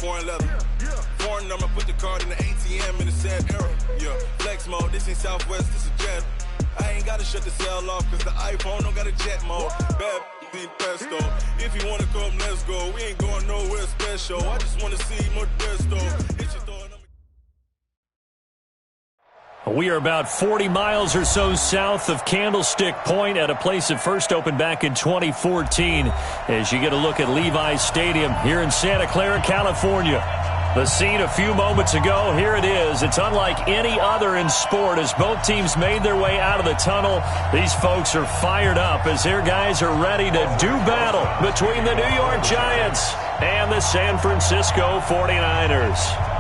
foreign leather. Foreign number, put the card in the ATM in the sad era. Yeah, flex mode, this ain't Southwest, this is jet. I ain't gotta shut the cell off, cause the iPhone don't got a jet mode. Bad be pesto. If you wanna come, let's go. We ain't going nowhere special. I just wanna see more Modesto. We are about 40 miles or so south of Candlestick Point at a place that first opened back in 2014 as you get a look at Levi's Stadium here in Santa Clara, California. The scene a few moments ago, here it is. It's unlike any other in sport as both teams made their way out of the tunnel. These folks are fired up as their guys are ready to do battle between the New York Giants and the San Francisco 49ers.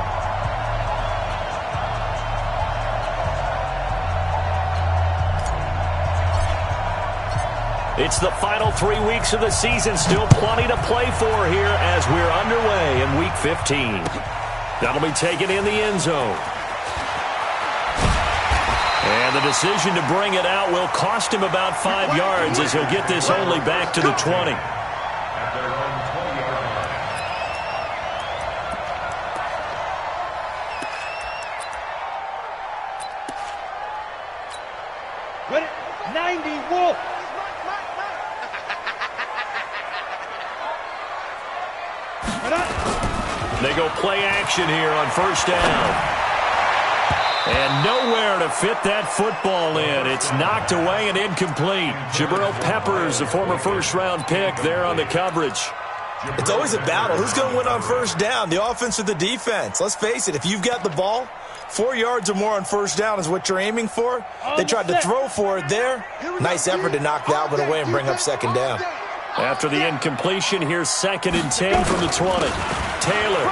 It's the final 3 weeks of the season. Still plenty to play for here as we're underway in Week 15. That'll be taken in the end zone. And the decision to bring it out will cost him about 5 yards as he'll get this only back to the 20. Ready? 90 Wolf. They go play action here on first down. And nowhere to fit that football in. It's knocked away and incomplete. Jabril Peppers, a former first-round pick, there on the coverage. It's always a battle. Who's going to win on first down, the offense or the defense? Let's face it, if you've got the ball, 4 yards or more on first down is what you're aiming for. They tried to throw for it there. Nice effort to knock that one away and bring up second down. After the incompletion, here's 2nd and 10 from the 20. Taylor.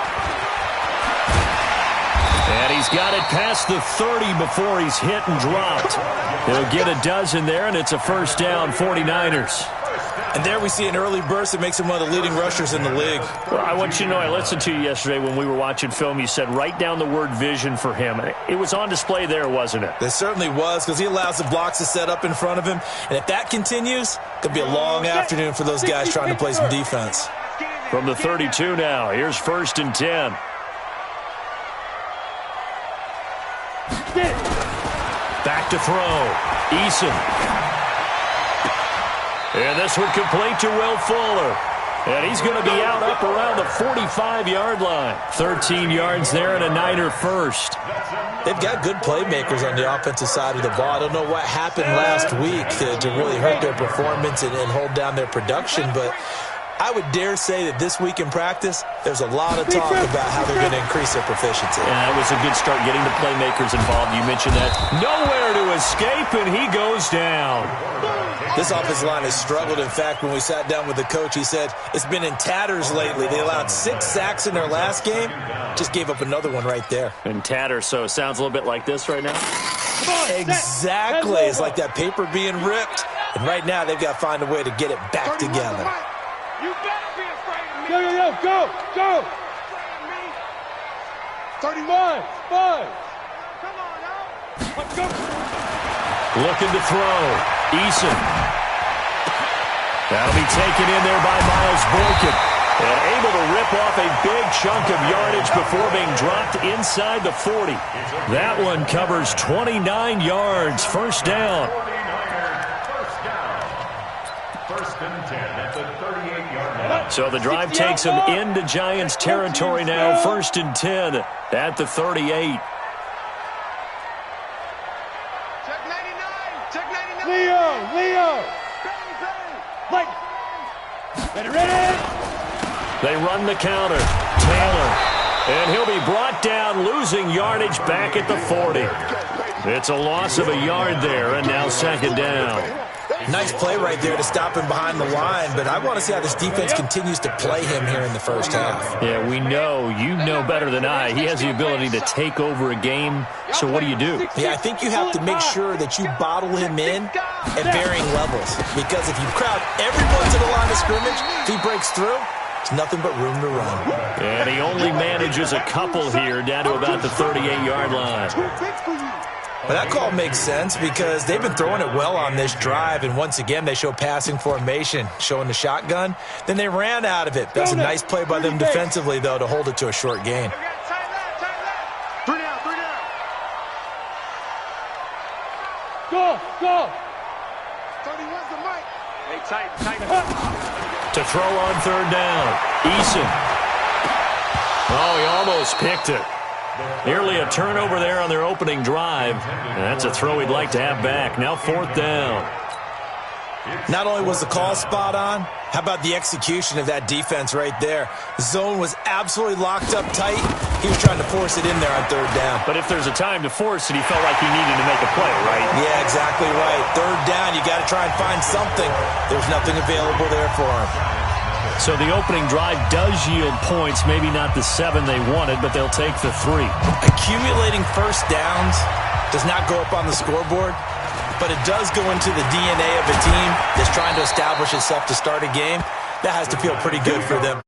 And he's got it past the 30 before he's hit and dropped. He'll get a dozen there, and it's a first down, 49ers. And there we see an early burst that makes him one of the leading rushers in the league. Well, I want you to know, I listened to you yesterday when we were watching film. You said write down the word vision for him. It was on display there, wasn't it? It certainly was, because he allows the blocks to set up in front of him. And if that continues, it could be a long afternoon for those guys trying to play some defense. From the 32 now, here's 1st and 10. Back to throw. Eason. And this one complete to Will Fuller. And he's going to be out up around the 45-yard line. 13 yards there and a Niner first. They've got good playmakers on the offensive side of the ball. I don't know what happened last week to really hurt their performance and hold down their production, but I would dare say that this week in practice, there's a lot of talk about how they're going to increase their proficiency. Yeah, that was a good start getting the playmakers involved. You mentioned that. Nowhere to escape, and he goes down. This offensive line has struggled. In fact, when we sat down with the coach, he said it's been in tatters lately. They allowed 6 sacks in their last game. Just gave up another one right there. In tatters, so it sounds a little bit like this right now? Exactly. It's like that paper being ripped. And right now, they've got to find a way to get it back together. You better be afraid of me. Go. 31, 5. Come on now. Let's go. Looking to throw. Eason. That'll be taken in there by Miles Boykin. And able to rip off a big chunk of yardage before being dropped inside the 40. That one covers 29 yards. First down. So the drive takes him into Giants territory now. 1st and 10 at the 38. Leo. Ready. They run the counter. Taylor. And he'll be brought down, losing yardage back at the 40. It's a loss of a yard there, and now 2nd down. Nice play right there to stop him behind the line, but I want to see how this defense continues to play him here in the first half. Yeah, we know. You know better than I. He has the ability to take over a game, so what do? Yeah, I think you have to make sure that you bottle him in at varying levels, because if you crowd everyone to the line of scrimmage, if he breaks through, there's nothing but room to run. And he only manages a couple here down to about the 38-yard line. Well, that call makes sense because they've been throwing it well on this drive, and once again they show passing formation, showing the shotgun. Then they ran out of it. That's a nice play by them defensively, though, to hold it to a short gain. 3 down. Go. 31's the mic. Hey, tight. To throw on third down. Eason. Oh, he almost picked it. Nearly a turnover there on their opening drive. And that's a throw he'd like to have back. Now 4th down. Not only was the call spot on, how about the execution of that defense right there? The zone was absolutely locked up tight. He was trying to force it in there on third down. But if there's a time to force it, he felt like he needed to make a play, right? Yeah, exactly right. Third down, you got to try and find something. There's nothing available there for him. So the opening drive does yield points, maybe not the 7 they wanted, but they'll take the 3. Accumulating first downs does not go up on the scoreboard, but it does go into the DNA of a team that's trying to establish itself to start a game. That has to feel pretty good for them.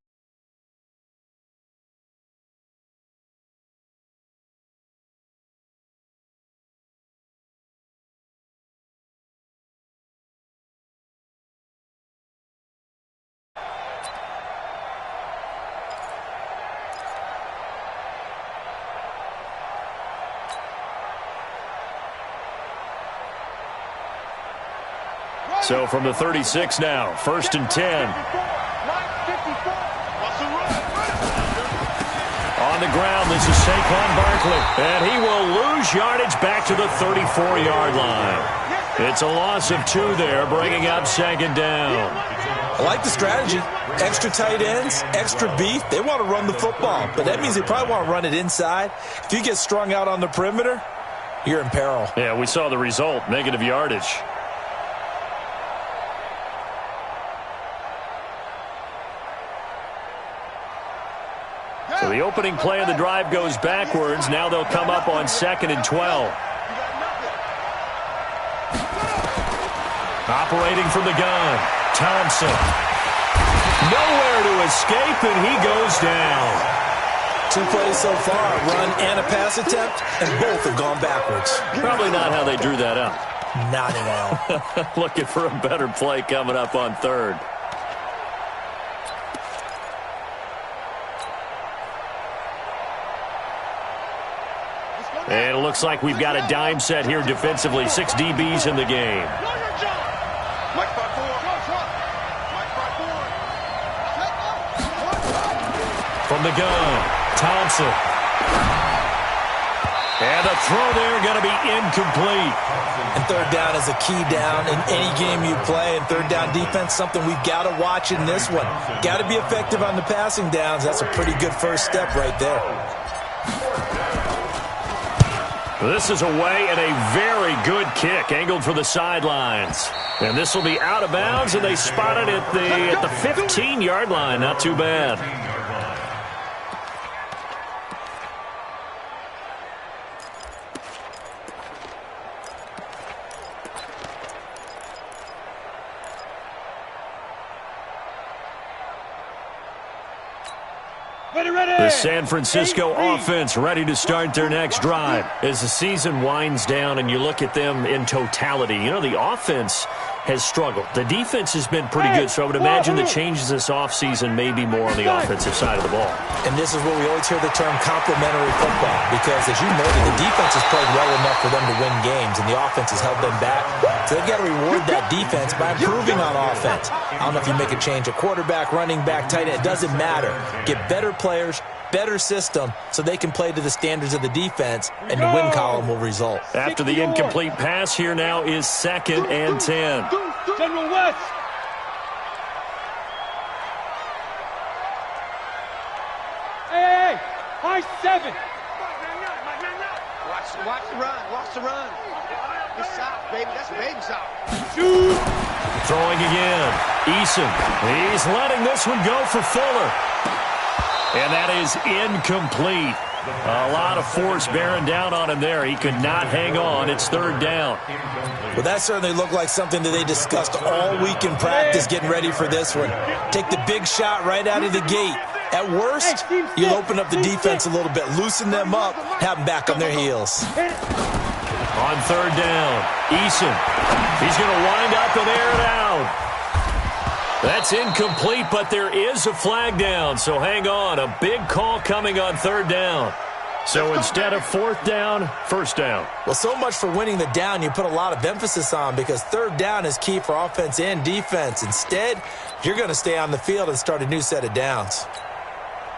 So from the 36 now, 1st and 10. On the ground, this is Saquon Barkley. And he will lose yardage back to the 34-yard line. It's a loss of 2 there, bringing up 2nd down. I like the strategy. Extra tight ends, extra beef. They want to run the football, but that means they probably want to run it inside. If you get strung out on the perimeter, you're in peril. Yeah, we saw the result, negative yardage. So the opening play of the drive goes backwards. Now they'll come up on 2nd and 12. Operating from the gun, Thompson. Nowhere to escape, and he goes down. 2 plays so far, a run and a pass attempt, and both have gone backwards. Probably not how they drew that up. Not at all. Looking for a better play coming up on 3rd. And it looks like we've got a dime set here defensively. 6 DBs in the game. From the gun, Thompson. And the throw there going to be incomplete. And third down is a key down in any game you play. And third down defense, something we've got to watch in this one. Got to be effective on the passing downs. That's a pretty good first step right there. This is away and a very good kick, angled for the sidelines. And this will be out of bounds, and they spot it at the 15-yard line. Not too bad. The San Francisco offense ready to start their next drive. As the season winds down and you look at them in totality, you know, the offense has struggled. The defense has been pretty good, so I would imagine the changes this offseason may be more on the offensive side of the ball. And this is where we always hear the term complementary football, because as you noted, the defense has played well enough for them to win games, and the offense has held them back. So they've got to reward that defense by improving on offense. I don't know if you make a change, a quarterback, running back, tight end, it doesn't matter. Get better players, better system, so they can play to the standards of the defense, and the win column will result. After the incomplete pass, here now is 2nd and 10. General West. Hey, high 7. Watch the run. Watch the run. Good shot, baby. That's a baby shot. Shoot. Throwing again. Eason. He's letting this one go for Fuller. And that is incomplete. A lot of force bearing down on him there. He could not hang on. It's 3rd down. Well, that certainly looked like something that they discussed all week in practice getting ready for this one. Take the big shot right out of the gate. At worst, you'll open up the defense a little bit, loosen them up, have them back on their heels. On third down, Eason. He's going to wind up and air it out. That's incomplete, but there is a flag down, so hang on. A big call coming on third down. So instead of fourth down, first down. Well, so much for winning the down you put a lot of emphasis on, because third down is key for offense and defense. Instead, you're going to stay on the field and start a new set of downs.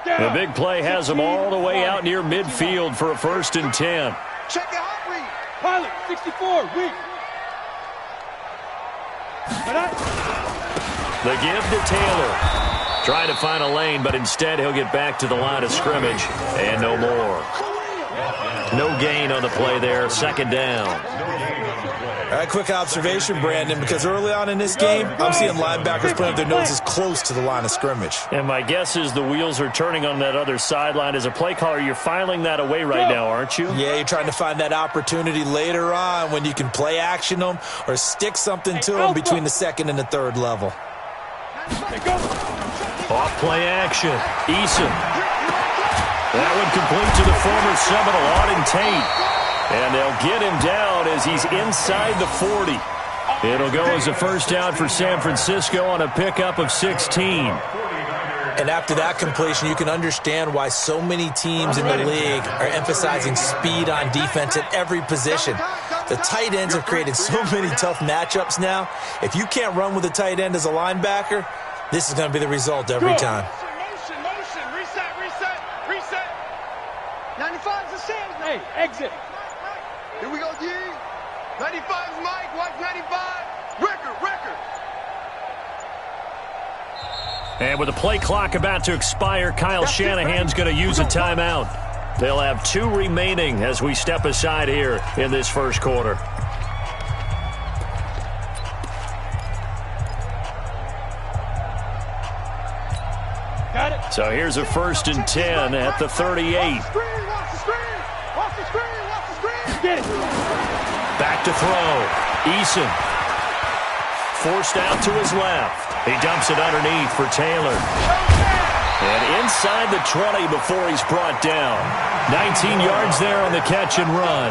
The big play has them all the way out near midfield for a 1st and 10. Check the hot read. Pilot, 64, weak. The give to Taylor. Trying to find a lane, but instead he'll get back to the line of scrimmage and no more. No gain on the play there, 2nd down. All right, quick observation, Brandon, because early on in this game, I'm seeing linebackers putting their noses close to the line of scrimmage. And my guess is the wheels are turning on that other sideline. As a play caller, you're filing that away right now, aren't you? Yeah, you're trying to find that opportunity later on when you can play action them or stick something to them between the 2nd and the 3rd level. Off play action. Eason. That one complete to the former Seminole, Auden Tate. And they'll get him down as he's inside the 40. It'll go as a 1st down for San Francisco on a pickup of 16. And after that completion, you can understand why so many teams in the league are emphasizing speed on defense at every position. The tight ends have created so many tough matchups now. If you can't run with a tight end as a linebacker, this is going to be the result every time. Motion. Reset. 95's the same. Hey, exit. Here we go, G. 95's Mike. Watch 95. Record. And with the play clock about to expire, Kyle Shanahan's going to use a timeout. They'll have 2 remaining as we step aside here in this 1st quarter. Got it. So here's a 1st and 10 at the 38. Watch the screen. Get it. Back to throw. Eason. Forced out to his left. He dumps it underneath for Taylor. And inside the 20 before he's brought down. 19 yards there on the catch and run.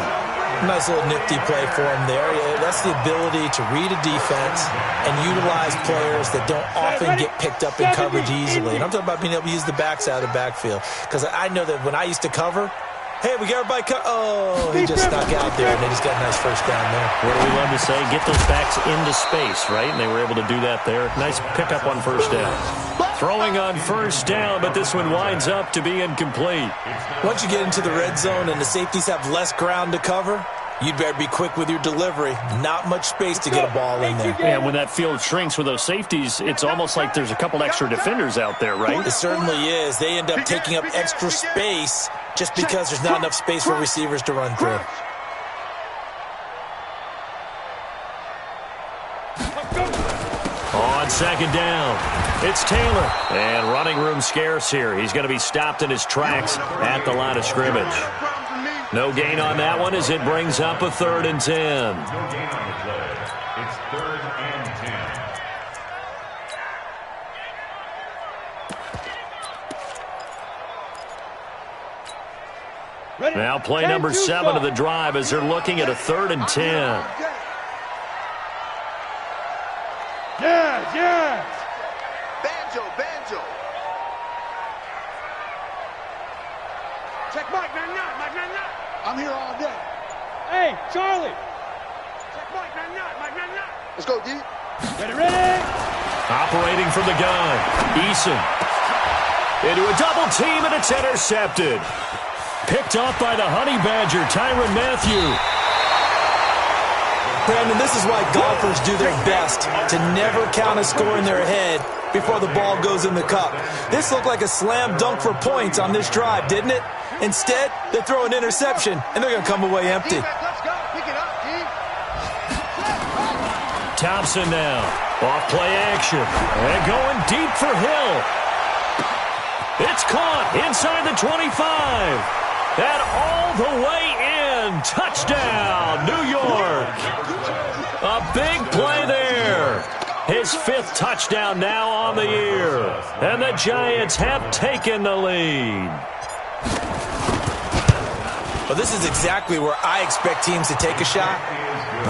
Nice little nifty play for him there. That's the ability to read a defense and utilize players that don't often get picked up in coverage easily. And I'm talking about being able to use the backside of the backfield. Because I know that when I used to cover, hey, we got everybody he just snuck out there, and they just got a nice 1st down there. What do we love to say? Get those backs into space, right? And they were able to do that there. Nice pickup on 1st down. Throwing on 1st down, but this one winds up to be incomplete. Once you get into the red zone and the safeties have less ground to cover, you'd better be quick with your delivery. Not much space to get a ball in there. And when that field shrinks with those safeties, it's almost like there's a couple extra defenders out there, right? It certainly is. They end up taking up extra space just because there's not enough space for receivers to run through. On 2nd down, it's Taylor. And running room scarce here. He's going to be stopped in his tracks at the line of scrimmage. No gain on that one as it brings up a 3rd and 10. It's 3rd and 10. Now play number 7 of the drive as they're looking at a 3rd and 10. Yeah. Banjo. Check Mike 99. I'm here all day. Hey, Charlie. Check Mike 99. Let's go, D. Ready. Operating from the gun, Eason. Into a double team, and it's intercepted. Picked off by the Honey Badger, Tyrann Mathieu. Brandon, this is why golfers do their best to never count a score in their head before the ball goes in the cup. This looked like a slam dunk for points on this drive, didn't it? Instead, they throw an interception, and they're going to come away empty. Let's go. Pick it up, D. Thompson now. Off play action. And going deep for Hill. It's caught inside the 25. And all the way in. Touchdown, New York. A big play there. His 5th touchdown now on the year. And the Giants have taken the lead. Well, this is exactly where I expect teams to take a shot.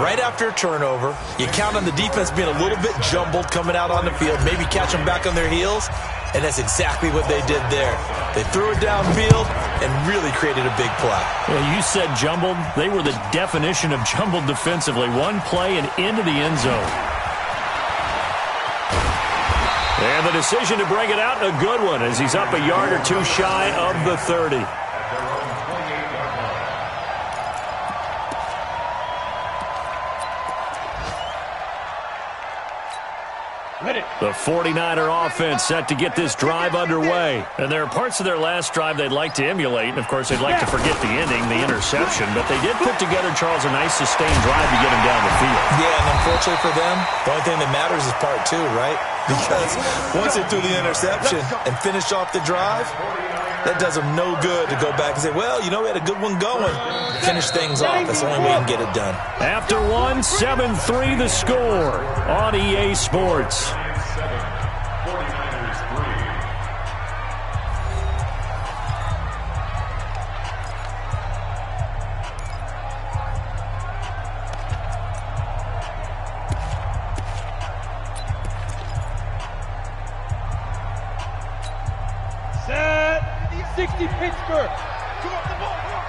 Right after a turnover, you count on the defense being a little bit jumbled coming out on the field, maybe catch them back on their heels, and that's exactly what they did there. They threw it downfield and really created a big play. Well, you said jumbled. They were the definition of jumbled defensively. One play and into the end zone. And the decision to bring it out, a good one, as he's up a yard or two shy of the 30. The 49er offense set to get this drive underway. And there are parts of their last drive they'd like to emulate. And, of course, they'd like to forget the ending, the interception. But they did put together, Charles, a nice sustained drive to get him down the field. Yeah, and unfortunately for them, the only thing that matters is part two, right? Because once they threw the interception and finished off the drive, that does them no good to go back and say, well, you know, we had a good one going. Finish things off. That's the only way you can get it done. After one, 7-3 the score on EA Sports. Set. 60 Pittsburgh. Come on, the ball, come on.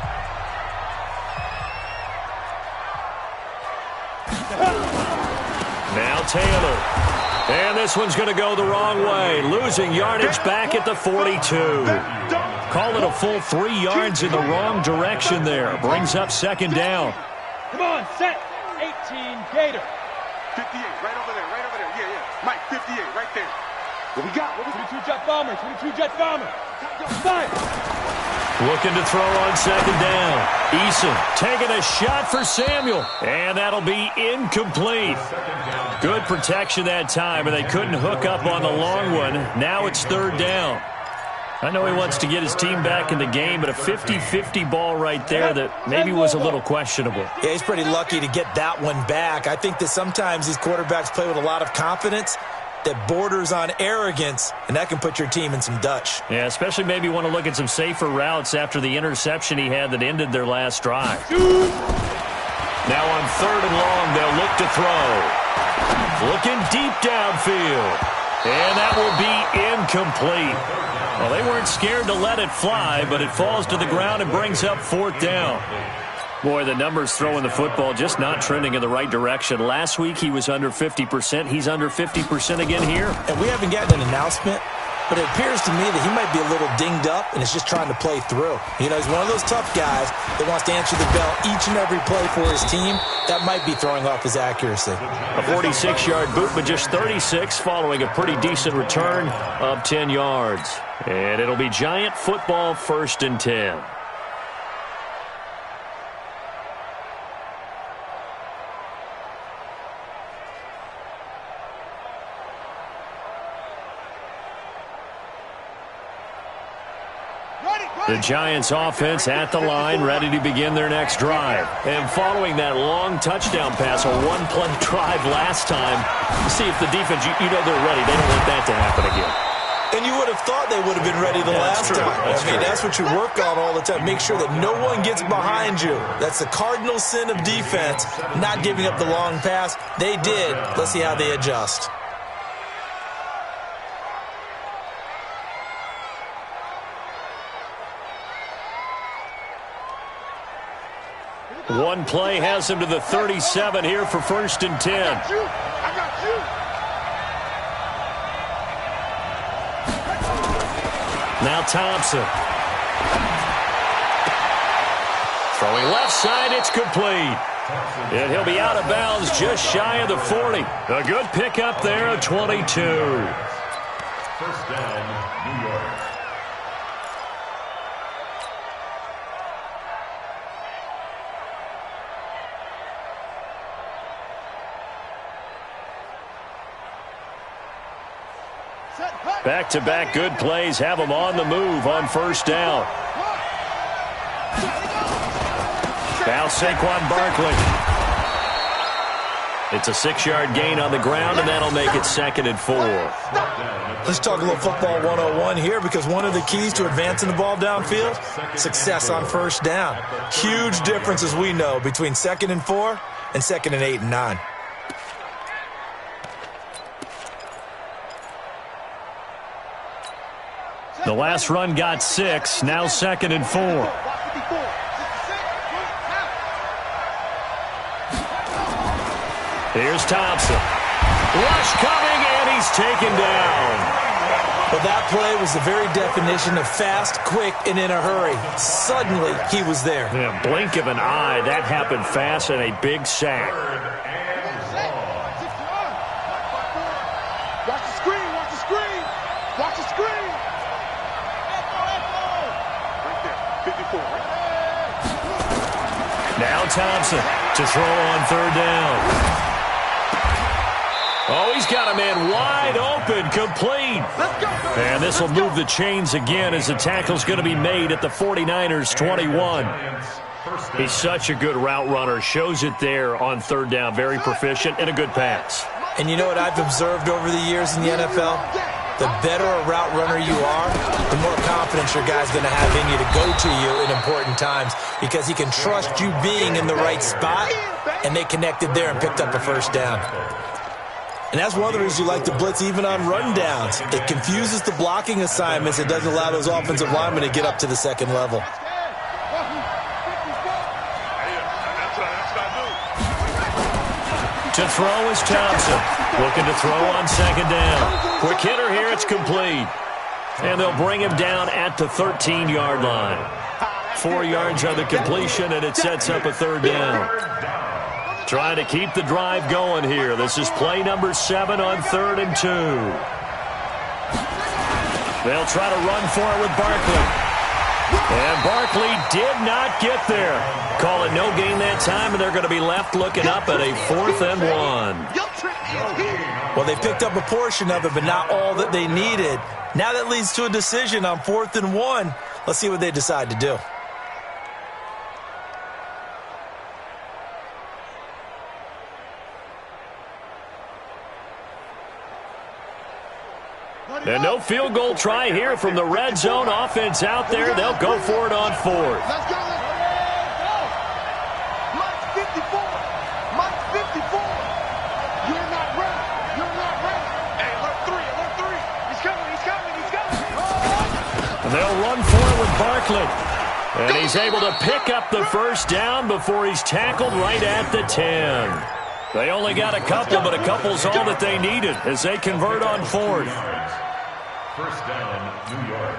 Now Taylor. And this one's going to go the wrong way. Losing yardage back at the 42. Call it a full 3 yards in the wrong direction there. Brings up second down. Come on, set. 18 Gator. 58, right over there, right over there. Yeah, yeah. Mike, 58, right there. What we got? 22 Jet Bomber, 22 Jet Bomber. Fire. Looking to throw on second down. Eason taking a shot for Samuel. And that'll be incomplete. Good protection that time, and they couldn't hook up on the long one. Now it's third down. I know he wants to get his team back in the game, but a 50-50 ball right there that maybe was a little questionable. Yeah, he's pretty lucky to get that one back. I think that sometimes these quarterbacks play with a lot of confidence that borders on arrogance, and that can put your team in some Dutch. Yeah, especially maybe want to look at some safer routes after the interception he had that ended their last drive. Now on third and long, they'll look to throw. Looking deep downfield. And that will be incomplete. Well, they weren't scared to let it fly, but it falls to the ground and brings up fourth down. Boy, the numbers throwing the football just not trending in the right direction. Last week he was under 50%. He's under 50% again here. And we haven't gotten an announcement, but it appears to me that he might be a little dinged up and is just trying to play through. You know, he's one of those tough guys that wants to answer the bell each and every play for his team. That might be throwing off his accuracy. A 46-yard boot, but just 36 following a pretty decent return of 10 yards. And it'll be Giant football, 1st and 10. The Giants offense at the line, ready to begin their next drive. And following that long touchdown pass, a one-play drive last time, see if the defense, you know they're ready. They don't want that to happen again. And you would have thought they would have been ready the last time. That's what you work on all the time. Make sure that no one gets behind you. That's the cardinal sin of defense, not giving up the long pass. They did. Let's see how they adjust. One play has him to the 37 here for 1st and 10. I got you. Now Thompson. Throwing left side, it's complete. And he'll be out of bounds just shy of the 40. A good pickup there, a 22. First down, New York. Back-to-back good plays have them on the move on 1st down. Now Saquon Barkley. It's a 6-yard gain on the ground, and that'll make it 2nd and 4. Let's talk a little football 101 here, because one of the keys to advancing the ball downfield, success on first down. Huge difference, as we know, between 2nd and 4 and 2nd and 8 and 9. The last run got 6, now 2nd and 4. Here's Thompson. Rush coming, and he's taken down. Well, that play was the very definition of fast, quick, and in a hurry. Suddenly, he was there. Yeah, blink of an eye. That happened fast, and a big sack. Watch the screen, watch the screen. Watch the screen. Right there, 54. Now Thompson to throw on 3rd down. Oh, he's got a man wide open, complete. And this will move the chains again as the tackle's going to be made at the 49ers' 21. He's such a good route runner. Shows it there on 3rd down. Very proficient and a good pass. And you know what I've observed over the years in the NFL? The better a route runner you are, the more confidence your guy's going to have in you to go to you in important times, because he can trust you being in the right spot, and they connected there and picked up a 1st down. And that's one of the reasons you like to blitz even on run downs. It confuses the blocking assignments. It doesn't allow those offensive linemen to get up to the 2nd level. To throw is Thompson. Looking to throw on 2nd down. Quick hitter here, it's complete. And they'll bring him down at the 13-yard line. 4 yards on the completion, and it sets up a 3rd down. Trying to keep the drive going here. This is play number 7 on 3rd and 2. They'll try to run for it with Barkley. And Barkley did not get there. Call it no gain that time, and they're going to be left looking up at a 4th and 1. Well, they picked up a portion of it, but not all that they needed. Now that leads to a decision on 4th and 1. Let's see what they decide to do. And no field goal try here from the red zone. Offense out there. They'll go for it on 4th. Let's go. Mike 54. Mike 54. You're not ready. You're not ready. Hey, alert 3. He's coming. And they'll run for it with Barkley. And he's able to pick up the 1st down before he's tackled right at the 10. They only got a couple, but a couple's all that they needed as they convert on 4th. 1st down, New York.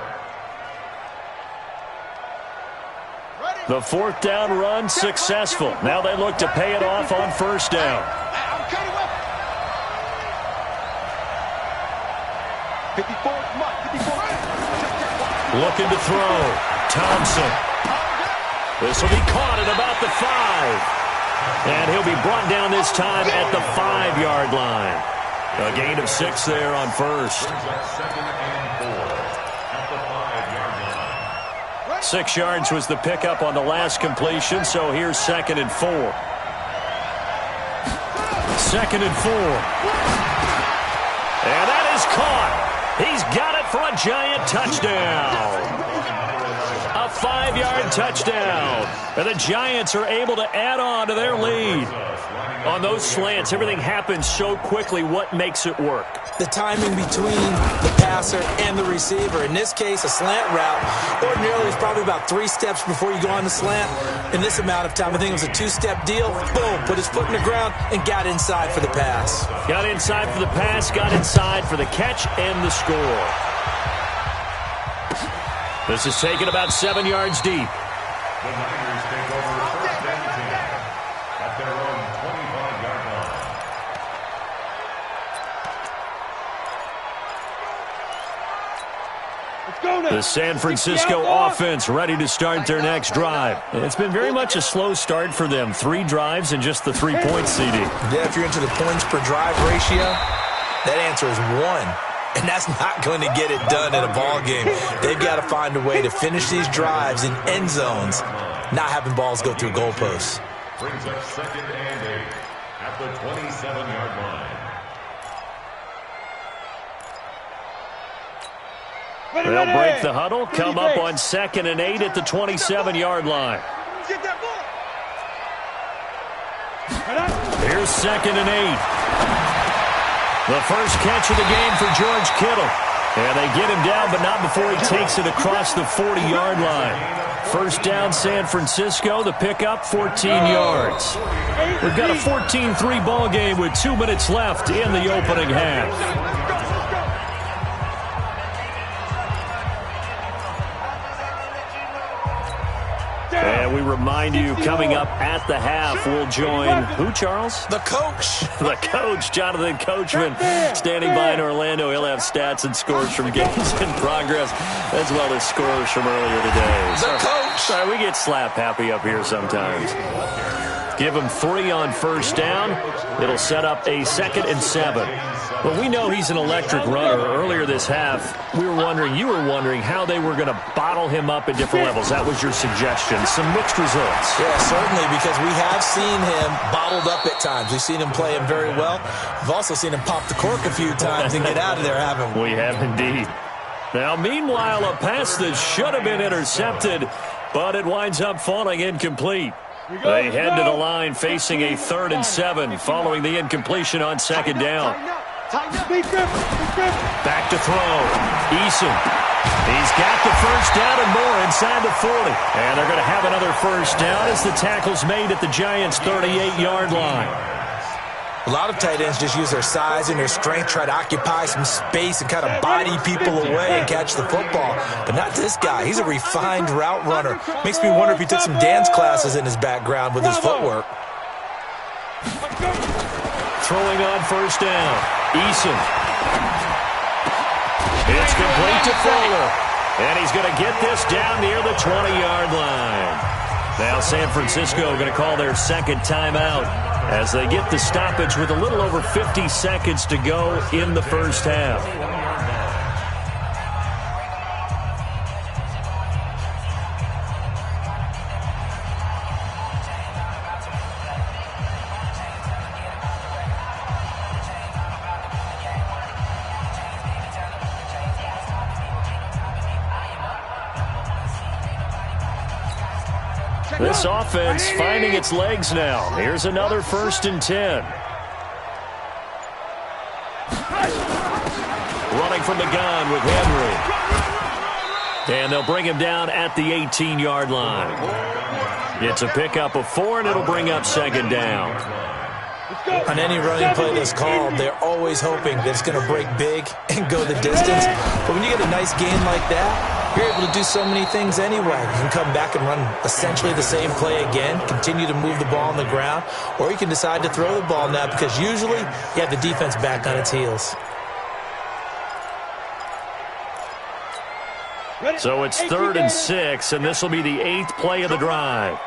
The 4th down run successful. Now they look to pay it off on 1st down. 54. Looking to throw. Thompson. This will be caught at about the 5. And he'll be brought down this time at the 5-yard line. A gain of 6 there on 1st. 6 yards was the pickup on the last completion, so here's 2nd and 4. 2nd and 4. And that is caught. He's got it for a giant touchdown. A 5-yard touchdown. And the Giants are able to add on to their lead. On those slants, everything happens so quickly. What makes it work? The timing between the passer and the receiver. In this case, a slant route. Ordinarily, it's probably about 3 steps before you go on the slant. In this amount of time, I think it was a 2-step deal. Boom, put his foot in the ground and got inside for the pass. Got inside for the pass, got inside for the catch and the score. This is taken about 7 yards deep. The Niners take over 1st and 10 at their own 25-yard line. The San Francisco offense ready to start their next drive. It's been very much a slow start for them. 3 drives and just the 3-point CD. Yeah, if you're into the points per drive ratio, that answer is 1. And that's not going to get it done in a ball game. They've got to find a way to finish these drives in end zones, not having balls go through goalposts. Brings up 2nd and 8 at the 27-yard line. They'll break the huddle, come up on 2nd and 8 at the 27-yard line. Here's 2nd and 8. The first catch of the game for George Kittle. And they get him down, but not before he takes it across the 40-yard line. First down, San Francisco. The pickup, 14 yards. We've got a 14-3 ball game with 2 minutes left in the opening half. And we remind you, coming up at the half, we'll join who, Charles? The coach. The coach, Jonathan Coachman, standing by in Orlando. He'll have stats and scores from games in progress, as well as scores from earlier today. The coach. Sorry, we get slap happy up here sometimes. Give him 3 on first down. It'll set up a 2nd and 7. Well, we know he's an electric runner. Earlier this half, you were wondering how they were going to bottle him up at different levels. That was your suggestion. Some mixed results. Yeah, certainly, because we have seen him bottled up at times. We've seen him play him very well. We've also seen him pop the cork a few times and get out of there, haven't we? We have indeed. Now, meanwhile, a pass that should have been intercepted, but it winds up falling incomplete. They head to the line facing a 3rd and 7 following the incompletion on 2nd down. Back to throw. Eason. He's got the first down and more inside the 40. And they're going to have another first down as the tackle's made at the Giants' 38-yard line. A lot of tight ends just use their size and their strength, try to occupy some space and kind of body people away and catch the football. But not this guy. He's a refined route runner. Makes me wonder if he took some dance classes in his background with his footwork. Throwing on first down. Eason. It's complete to Fuller. And he's going to get this down near the 20-yard line. Now San Francisco going to call their 2nd timeout as they get the stoppage with a little over 50 seconds to go in the first half. This offense finding its legs now. Here's another 1st and 10. Running from the gun with Henry. And they'll bring him down at the 18-yard line. It's a pickup of 4, and it'll bring up 2nd down. On any running play that's called, they're always hoping that it's going to break big and go the distance. But when you get a nice game like that, you're able to do so many things anyway. You can come back and run essentially the same play again, continue to move the ball on the ground, or you can decide to throw the ball now because usually you have the defense back on its heels. So it's 3rd and 6, and this will be the 8th play of the drive.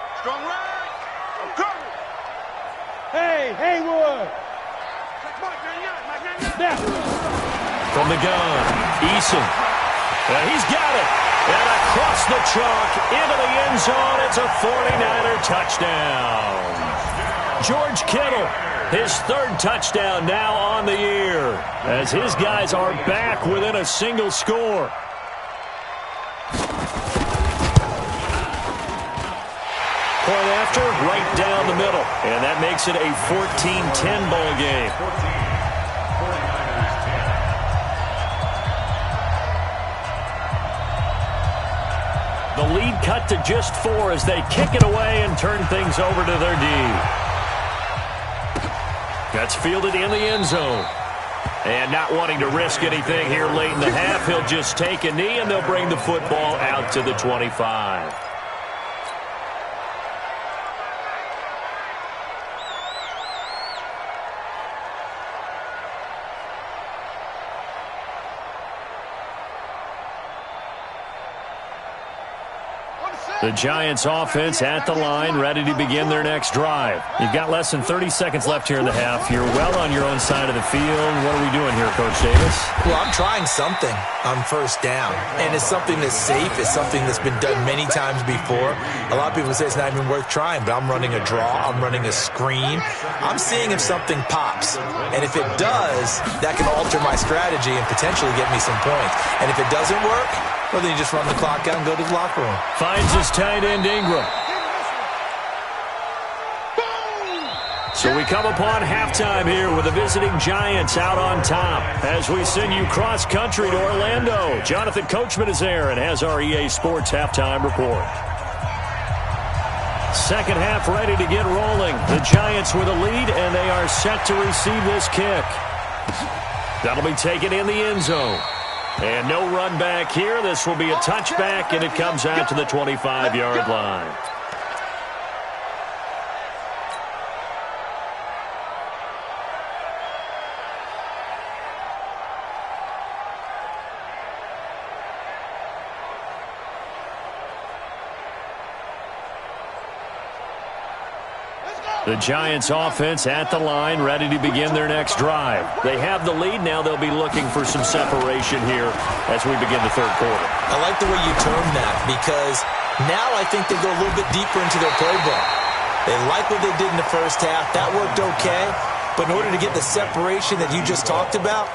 Hey, Haywood! From the gun, Eason. He's got it. And across the chalk into the end zone. It's a 49er touchdown. George Kittle, his 3rd touchdown now on the year as his guys are back within a single score. Point after, right down the middle. And that makes it a 14-10 ball game. The lead cut to just 4 as they kick it away and turn things over to their D. That's fielded in the end zone. And not wanting to risk anything here late in the half, he'll just take a knee and they'll bring the football out to the 25. On the set. The Giants offense at the line, ready to begin their next drive. You've got less than 30 seconds left here in the half. You're well on your own side of the field. What are we doing here, Coach Davis? Well, I'm trying something on first down, and it's something that's safe. It's something that's been done many times before. A lot of people say it's not even worth trying, but I'm running a draw. I'm running a screen. I'm seeing if something pops, and if it does, that can alter my strategy and potentially get me some points. And if it doesn't work, well, then you just run the clock out and go to the locker room. Finds his tight end, Ingram. So we come upon halftime here with the visiting Giants out on top. As we send you cross-country to Orlando, Jonathan Coachman is there and has our EA Sports halftime report. Second half ready to get rolling. The Giants with a lead, and they are set to receive this kick. That'll be taken in the end zone. And no run back here. This will be a touchback, and it comes out to the 25-yard line. The Giants offense at the line, ready to begin their next drive. They have the lead. Now they'll be looking for some separation here as we begin the third quarter. I like the way you term that, because now I think they go a little bit deeper into their playbook. They like what they did in the first half. That worked okay. But in order to get the separation that you just talked about,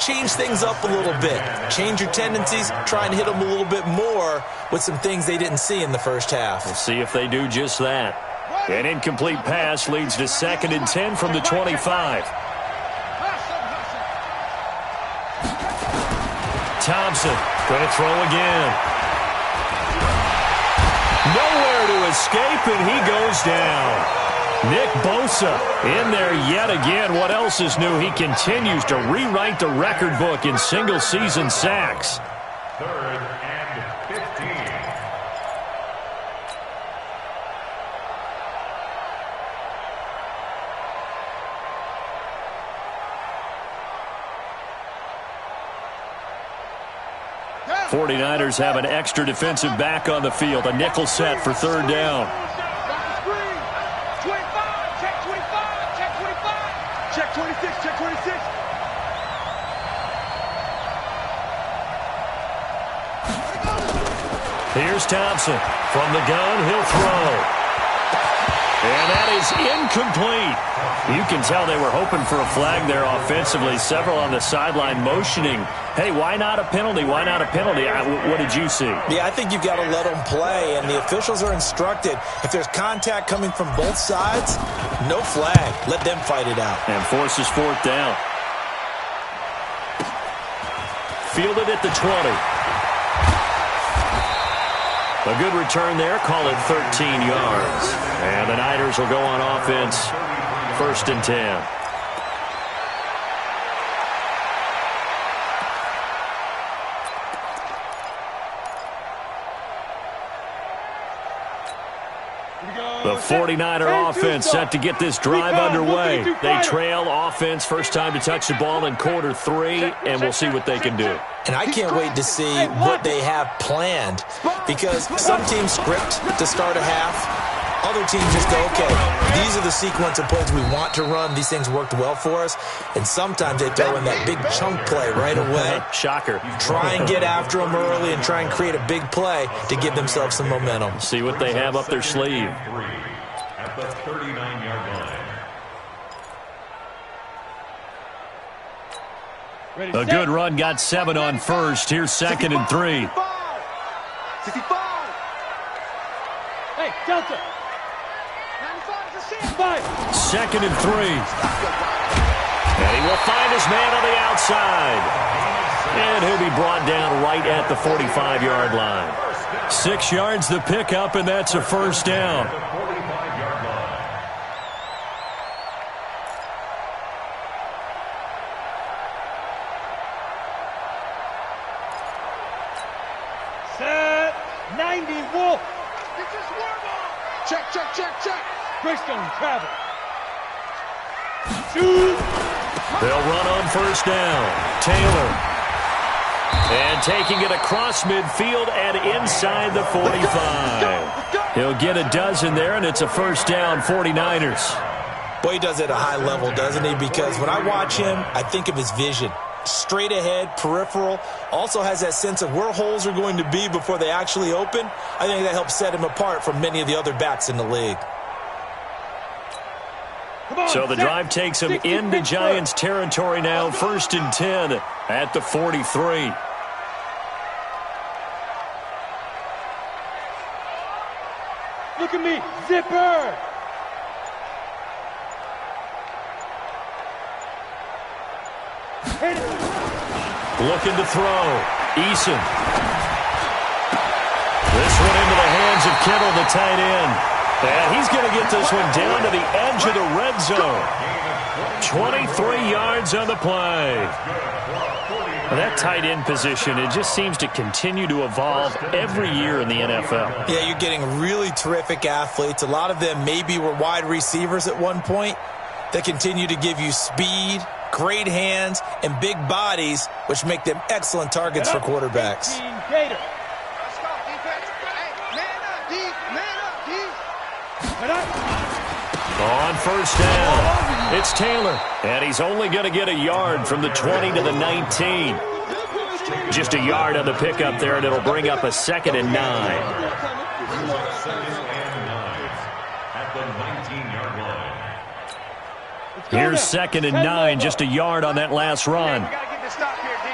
change things up a little bit. Change your tendencies. Try and hit them a little bit more with some things they didn't see in the first half. We'll see if they do just that. An incomplete pass leads to 2nd and 10 from the 25. Thompson going to throw again. Nowhere to escape, and he goes down. Nick Bosa in there yet again. What else is new? He continues to rewrite the record book in single-season sacks. 3rd and 15. '49ers have an extra defensive back on the field. A nickel set for third down. Check 26, check 26. Here's Thompson. From the gun, he'll throw. And that is incomplete. You can tell they were hoping for a flag there offensively. Several on the sideline motioning. Hey, why not a penalty? Why not a penalty? What did you see? Yeah, I think you've got to let them play, and the officials are instructed. If there's contact coming from both sides, no flag. Let them fight it out. And forces 4th down. Fielded at the 20. A good return there. Call it 13 yards. And the Niners will go on offense. 1st and 10. The 49er offense set to get this drive underway. They trail offense, first time to touch the ball in quarter 3, and we'll see what they can do. And I can't wait to see what they have planned, because some teams script to start a half. Other teams just go, okay, these are the sequence of plays we want to run. These things worked well for us. And sometimes they throw in that big chunk play right away. Shocker. Try and get after them early and try and create a big play to give themselves some momentum. See what they have up their sleeve. At the 39-yard line. A good run, got 7 on first. Here's 2nd and 3. 65. Hey, Delta. 2nd and 3. And he will find his man on the outside. And he'll be brought down right at the 45-yard line. 6 yards the pickup, and that's a first down. Set 90 Wolf. Check, check, check, check. Greystone travel. Shoot. They'll run on first down. Taylor And taking it across midfield and inside the 45. He'll get a dozen there, and it's a first down, 49ers. Boy, he does it at a high level, doesn't he? Because when I watch him, I think of his vision. Straight ahead, peripheral, also has that sense of where holes are going to be before they actually open. I think that helps set him apart from many of the other backs in the league. So the drive takes him into Giants territory now, 1st and 10 at the 43. Look at me, zipper! Looking to throw. Eason. This one into the hands of Kittle, the tight end. And he's going to get this one down to the edge of the red zone. 23 yards on the play. That tight end position, it just seems to continue to evolve every year in the NFL. Yeah, you're getting really terrific athletes. A lot of them maybe were wide receivers at one point that continue to give you speed, great hands, and big bodies, which make them excellent targets for quarterbacks. Let's go, defense. Hey, man up, D. Man up, D. On first down, it's Taylor, and he's only going to get a yard from the 20 to the 19. Just a yard on the pickup there, and it'll bring up a 2nd and 9. At the 19-yard line. Here's 2nd and 9, just a yard on that last run. We got to get the stop here, D.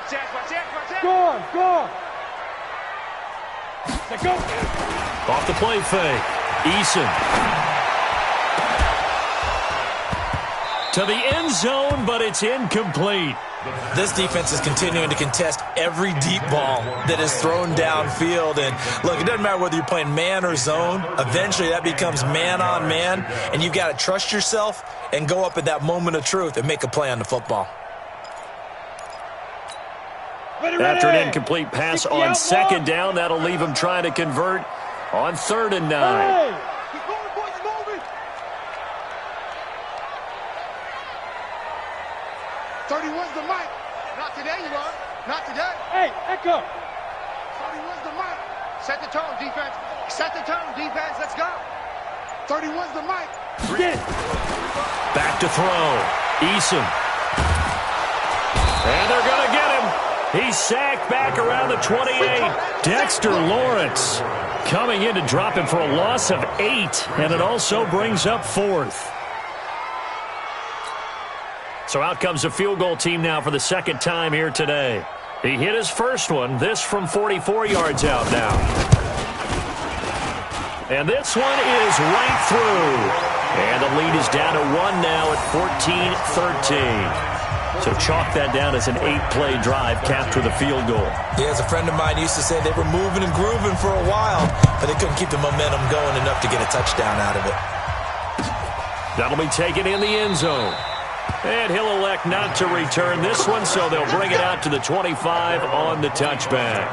Kill. Watch out. Go. Let's go. Off the play fake. Eason. To the end zone, but it's incomplete. This defense is continuing to contest every deep ball that is thrown downfield. And look, it doesn't matter whether you're playing man or zone. Eventually that becomes man on man, and you've got to trust yourself and go up at that moment of truth and make a play on the football. After an incomplete pass on 2nd down, that'll leave him trying to convert on 3rd and 9. Hey. Keep going, boys, moving. 31's the mic. Not today, you are. Not today. Hey, Echo. 31's the mic. Set the tone, defense. Set the tone, defense. Let's go. 31's the mic. Get it. Back to throw. Eason. And they're going to get him. He's sacked back around the 28. Dexter Lawrence coming in to drop him for a loss of 8. And it also brings up 4th. So out comes the field goal team now for the 2nd time here today. He hit his first one. This from 44 yards out now. And this one is right through. And the lead is down to 1 now at 14-13. So chalk that down as an 8-play drive, capture the field goal. Yeah, as a friend of mine used to say, they were moving and grooving for a while, but they couldn't keep the momentum going enough to get a touchdown out of it. That'll be taken in the end zone. And he'll elect not to return this one, so they'll bring it out to the 25 on the touchback.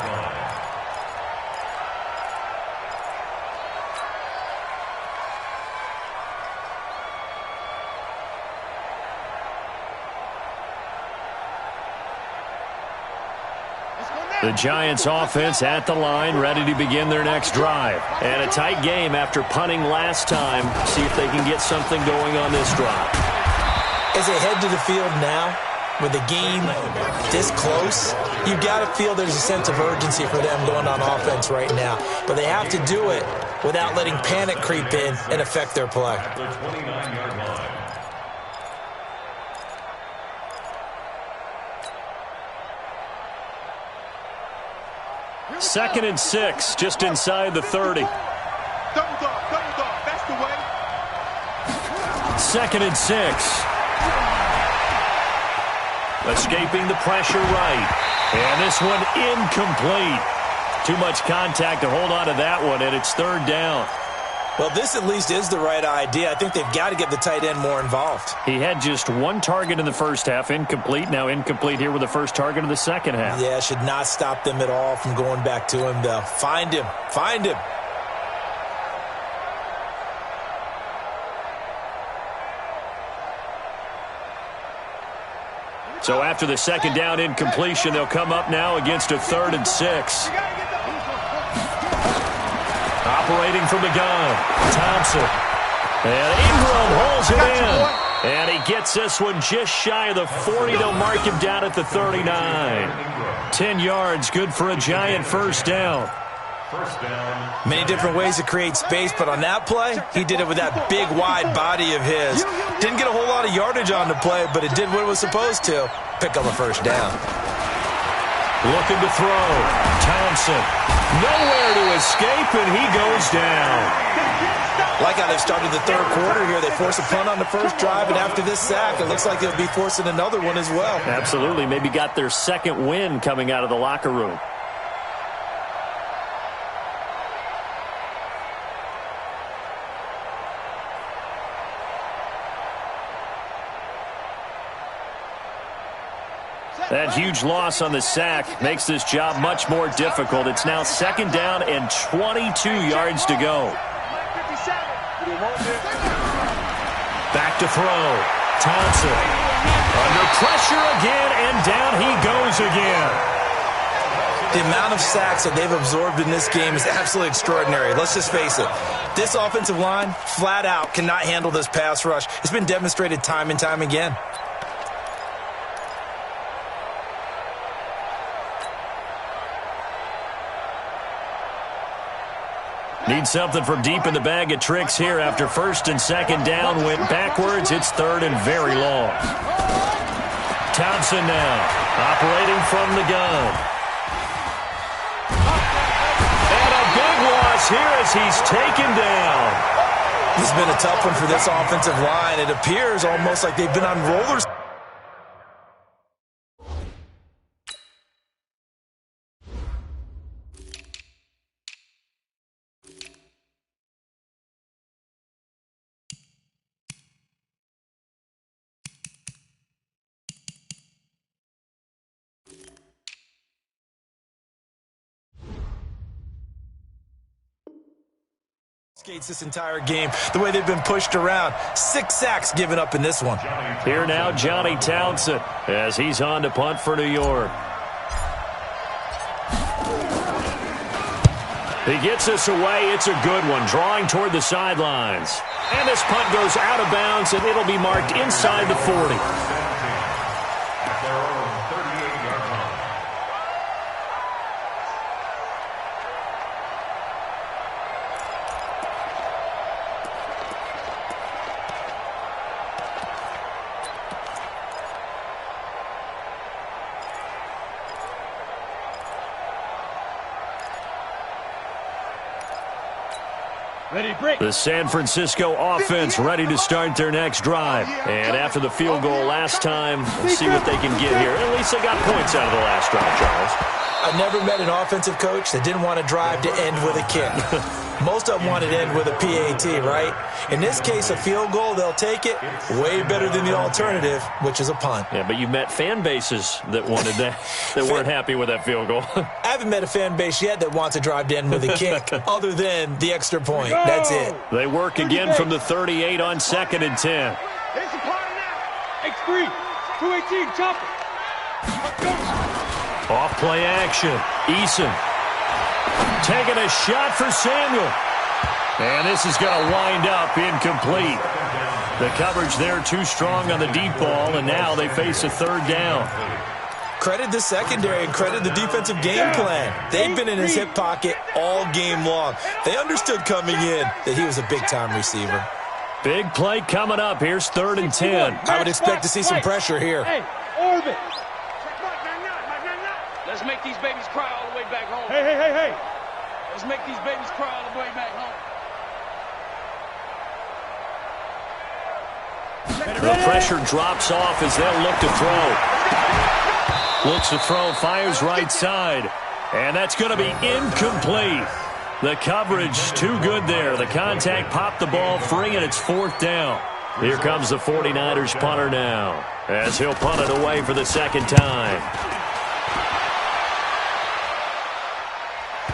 The Giants offense at the line, ready to begin their next drive. And a tight game after punting last time. See if they can get something going on this drive. As they head to the field now, with the game this close, you've got to feel there's a sense of urgency for them going on offense right now. But they have to do it without letting panic creep in and affect their play. The 29-yard line. 2nd and 6, just inside the 30. Double dog, that's the way. 2nd and 6. Escaping the pressure right. And this one incomplete. Too much contact to hold on to that one, and it's 3rd down. Well, this at least is the right idea. I think they've got to get the tight end more involved. He had just 1 target in the first half, incomplete. Now incomplete here with the first target of the second half. Yeah, should not stop them at all from going back to him, though. Find him. Find him. So after the second down incompletion, they'll come up now against a 3rd and 6. Operating from the gun, Thompson. And Ingram holds it in. And he gets this one just shy of the 40. They'll mark him down at the 39. 10 yards, good for a giant first down. Many different ways to create space, but on that play, he did it with that big, wide body of his. Didn't get a whole lot of yardage on the play, but it did what it was supposed to. Pick up a first down. Looking to throw. Thompson. Nowhere to escape, and he goes down. Like how they've started the third quarter here. They force a punt on the first drive, and after this sack, it looks like they'll be forcing another one as well. Absolutely. Maybe got their second win coming out of the locker room. That huge loss on the sack makes this job much more difficult. It's now second down and 22 yards to go. Back to throw. Thompson. Under pressure again, and down he goes again. The amount of sacks that they've absorbed in this game is absolutely extraordinary. Let's just face it. This offensive line, flat out, cannot handle this pass rush. It's been demonstrated time and time again. Need something from deep in the bag of tricks here after first and second down went backwards. It's third and very long. Thompson now operating from the gun. And a big loss here as he's taken down. This has been a tough one for this offensive line. It appears almost like they've been on rollers. This entire game, the way they've been pushed around. 6 sacks given up in this one. Here now, Johnny Townsend, as he's on to punt for New York. He gets this away. It's a good one, drawing toward the sidelines. And this punt goes out of bounds, and it'll be marked inside the 40. The San Francisco offense ready to start their next drive. And after the field goal last time, let's see what they can get here. At least they got points out of the last drive, Charles. I've never met an offensive coach that didn't want to drive to end with a kick. Most of them want to end with a PAT, right? In this case, a field goal, they'll take it. Way better than the alternative, which is a punt. Yeah, but you've met fan bases that wanted that, that weren't happy with that field goal. I haven't met a fan base yet that wants to drive to end with a kick, other than the extra point. That's it. They work again from the 38 on 2nd and 10. X3, 218, chop it. Off play action. Eason taking a shot for Samuel. And this is going to wind up incomplete. The coverage there too strong on the deep ball, and now they face a third down. Credit the secondary and credit the defensive game plan. They've been in his hip pocket all game long. They understood coming in that he was a big-time receiver. Big play coming up. Here's 3rd and 10. I would expect to see some pressure here. Hey, orbit. Let's make these babies cry all the way back home. Hey. Let's make these babies cry all the way back home. The pressure drops off as they'll look to throw. Looks to throw, fires right side. And that's going to be incomplete. The coverage too good there. The contact popped the ball free, and it's 4th down. Here comes the 49ers punter now, as he'll punt it away for the second time.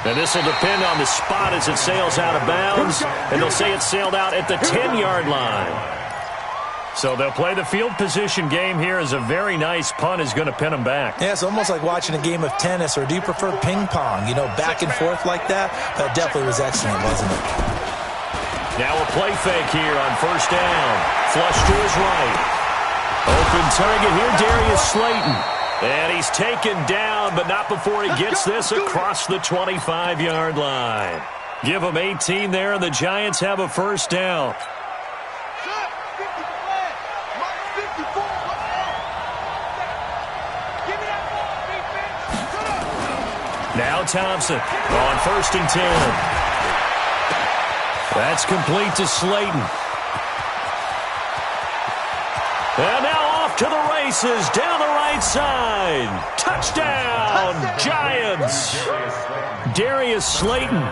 And this will depend on the spot as it sails out of bounds. And they'll say it sailed out at the 10-yard line. So they'll play the field position game here as a very nice punt is going to pin them back. Yeah, it's almost like watching a game of tennis, or do you prefer ping pong? You know, back and forth like that? That definitely was excellent, wasn't it? Now a play fake here on first down. Flush to his right. Open target here, Darius Slayton. And he's taken down, but not before he gets this across the 25-yard line. Give him 18 there, and the Giants have a first down. Now Thompson on first and 10. That's complete to Slayton. And now off to the races down the right side. Touchdown, Giants. Darius Slayton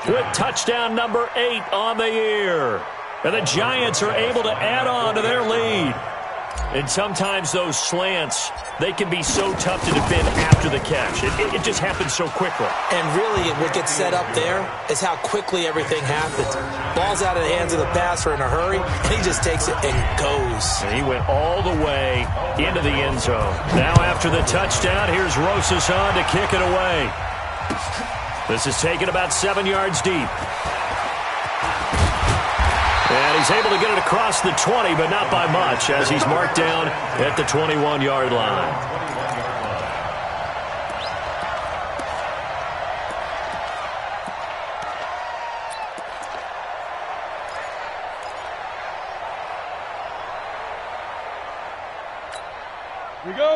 with touchdown number 8 on the year. And the Giants are able to add on to their lead. And sometimes those slants, they can be so tough to defend after the catch. It just happens so quickly. And really, what gets set up there is how quickly everything happens. Ball's out of the hands of the passer in a hurry, and he just takes it and goes. And he went all the way into the end zone. Now after the touchdown, here's Rosas on to kick it away. This is taken about 7 yards deep. And he's able to get it across the 20, but not by much, as he's marked down at the 21-yard line.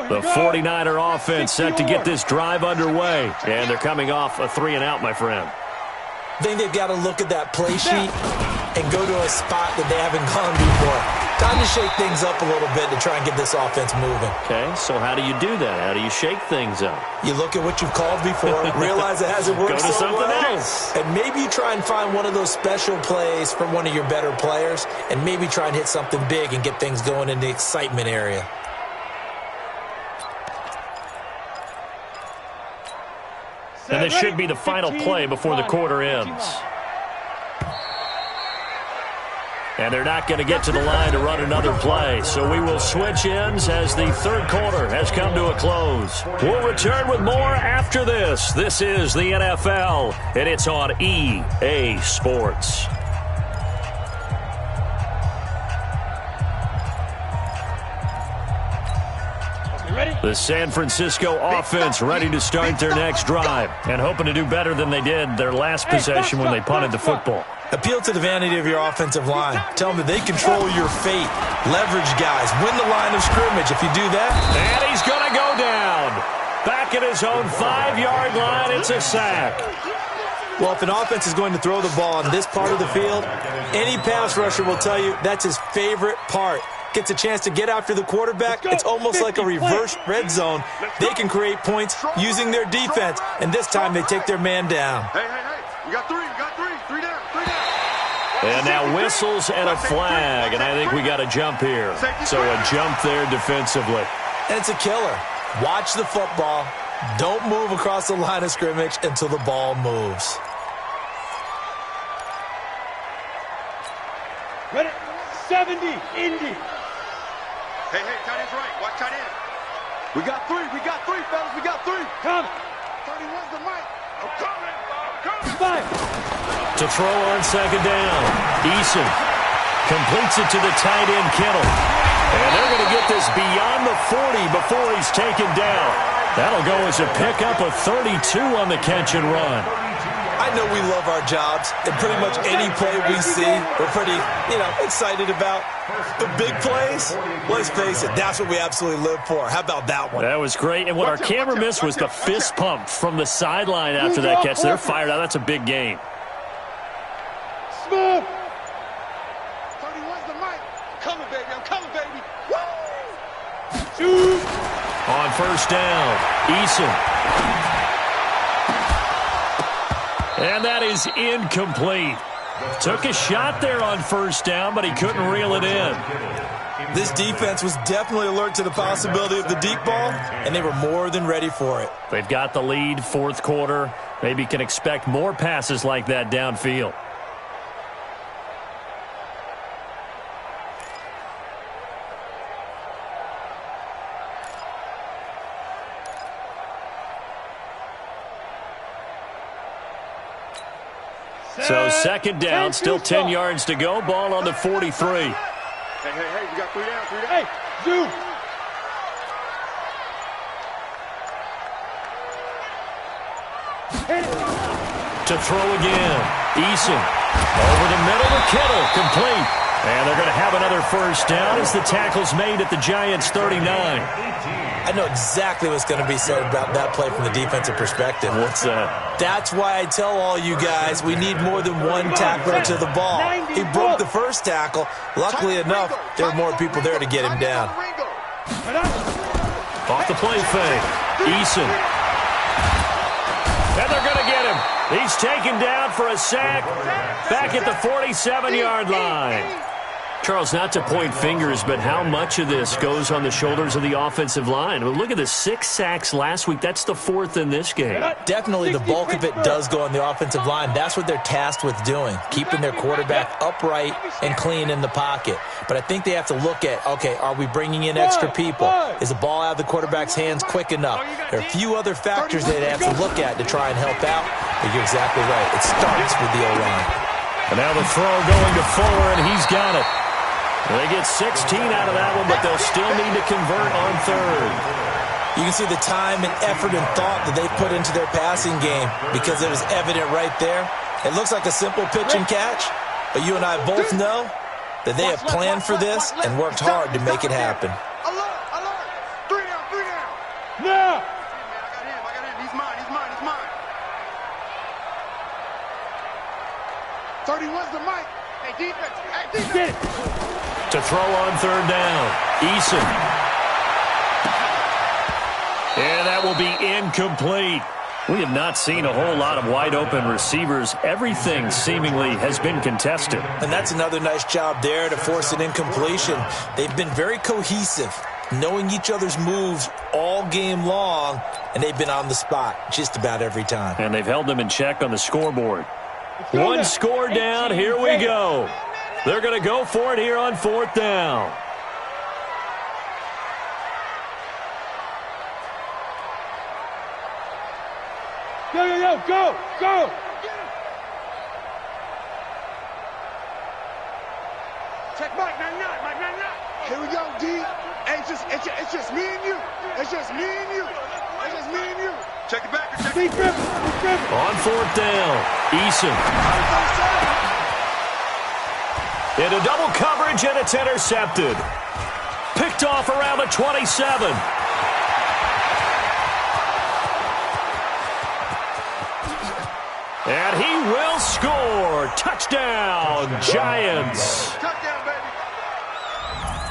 The 49er offense set to get this drive underway. And they're coming off a 3-and-out, my friend. I think they've got to look at that play sheet and go to a spot that they haven't gone before. Time to shake things up a little bit to try and get this offense moving. Okay, so how do you do that? How do you shake things up? You look at what you've called before, realize it hasn't worked go to so something well, else. and maybe you try and find one of those special plays from one of your better players, and maybe try and hit something big and get things going in the excitement area. And this should be the final play before the quarter ends. And they're not going to get to the line to run another play. So we will switch ends as the third quarter has come to a close. We'll return with more after this. This is the NFL, and it's on EA Sports. The San Francisco offense ready to start their next drive and hoping to do better than they did their last possession when they punted the football. Appeal to the vanity of your offensive line. Tell them that they control your fate. Leverage guys. Win the line of scrimmage. If you do that. And he's going to go down. Back at his own 5-yard line. It's a sack. Well, if an offense is going to throw the ball on this part of the field, any pass rusher will tell you that's his favorite part. Gets a chance to get after the quarterback. It's almost like a reverse red zone. They can create points using their defense, and this time they take their man down. Hey, we got three. Three down. And now whistles and a flag, and I think we got a jump here. So a jump there defensively. And it's a killer. Watch the football. Don't move across the line of scrimmage until the ball moves. Ready? 70, Indy. Hey, tight end's right. Watch tight end. We got three, fellas. We got three. Come. 31's the mic. I'm coming. Five. To throw on second down. Eason completes it to the tight end, Kittle. And they're going to get this beyond the 40 before he's taken down. That'll go as a pickup of 32 on the catch and run. I know we love our jobs, and pretty much any play we see, we're pretty, excited about. The big plays, let's face it, that's what we absolutely live for. How about that one? That was great. And what our camera missed was the fist pump from the sideline after that catch. They're fired out. That's a big game. Smooth. 31's the mic. I'm coming, baby. Woo! Shoot. On first down, Eason. And that is incomplete. Took a shot there on first down, but he couldn't reel it in. This defense was definitely alert to the possibility of the deep ball, and they were more than ready for it. They've got the lead, fourth quarter. Maybe can expect more passes like that downfield. So second down, still 10 yards to go. Ball on the 43. Hey, we got 3 down, 3 down. Hey, zoom. To throw again. Eason over the middle to Kittle. Complete. And they're going to have another first down as the tackle's made at the Giants' 39. I know exactly what's going to be said about that play from the defensive perspective. What's that? That's why I tell all you guys we need more than one tackler to the ball. He broke the first tackle. Luckily enough, there were more people there to get him down. Off the play fake. Eason. And they're going to get him. He's taken down for a sack back at the 47-yard line. Charles, not to point fingers, but how much of this goes on the shoulders of the offensive line? Well, look at the 6 sacks last week. That's the 4th in this game. Definitely the bulk of it does go on the offensive line. That's what they're tasked with doing, keeping their quarterback upright and clean in the pocket. But I think they have to look at, okay, are we bringing in extra people? Is the ball out of the quarterback's hands quick enough? There are a few other factors they'd have to look at to try and help out. But you're exactly right. It starts with the O-line. And now the throw going to Fuller, and he's got it. They get 16 out of that one, but they'll still need to convert on third. You can see the time and effort and thought that they put into their passing game because it was evident right there. It looks like a simple pitch and catch, but you and I both know that they have planned for this and worked hard to make it happen. Alert! 3 down, 3 down. Now. I got him. He's mine. 31's the mic. Hey, defense. Get it. To throw on third down. Eason. And that will be incomplete. We have not seen a whole lot of wide-open receivers. Everything seemingly has been contested. And that's another nice job there to force an incompletion. They've been very cohesive, knowing each other's moves all game long, and they've been on the spot just about every time. And they've held them in check on the scoreboard. One score down. Here we go. They're going to go for it here on 4th down. Go. Check Mike, 99. Here we go, D. Hey, it's just me and you. Check it back. On 4th down, Eason. Into double coverage, and it's intercepted. Picked off around the 27. And he will score. Touchdown, Giants. Touchdown, baby.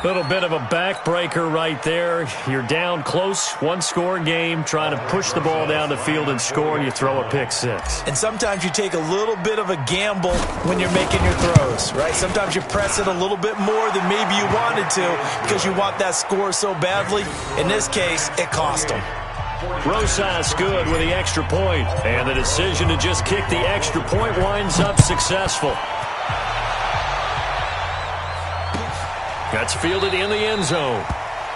Little bit of a backbreaker right there. You're down close, one-score game, trying to push the ball down the field and score, and you throw a pick six. And sometimes you take a little bit of a gamble when you're making your throws, right? Sometimes you press it a little bit more than maybe you wanted to because you want that score so badly. In this case, it cost them. Rosas good with the extra point, and the decision to just kick the extra point winds up successful. That's fielded in the end zone.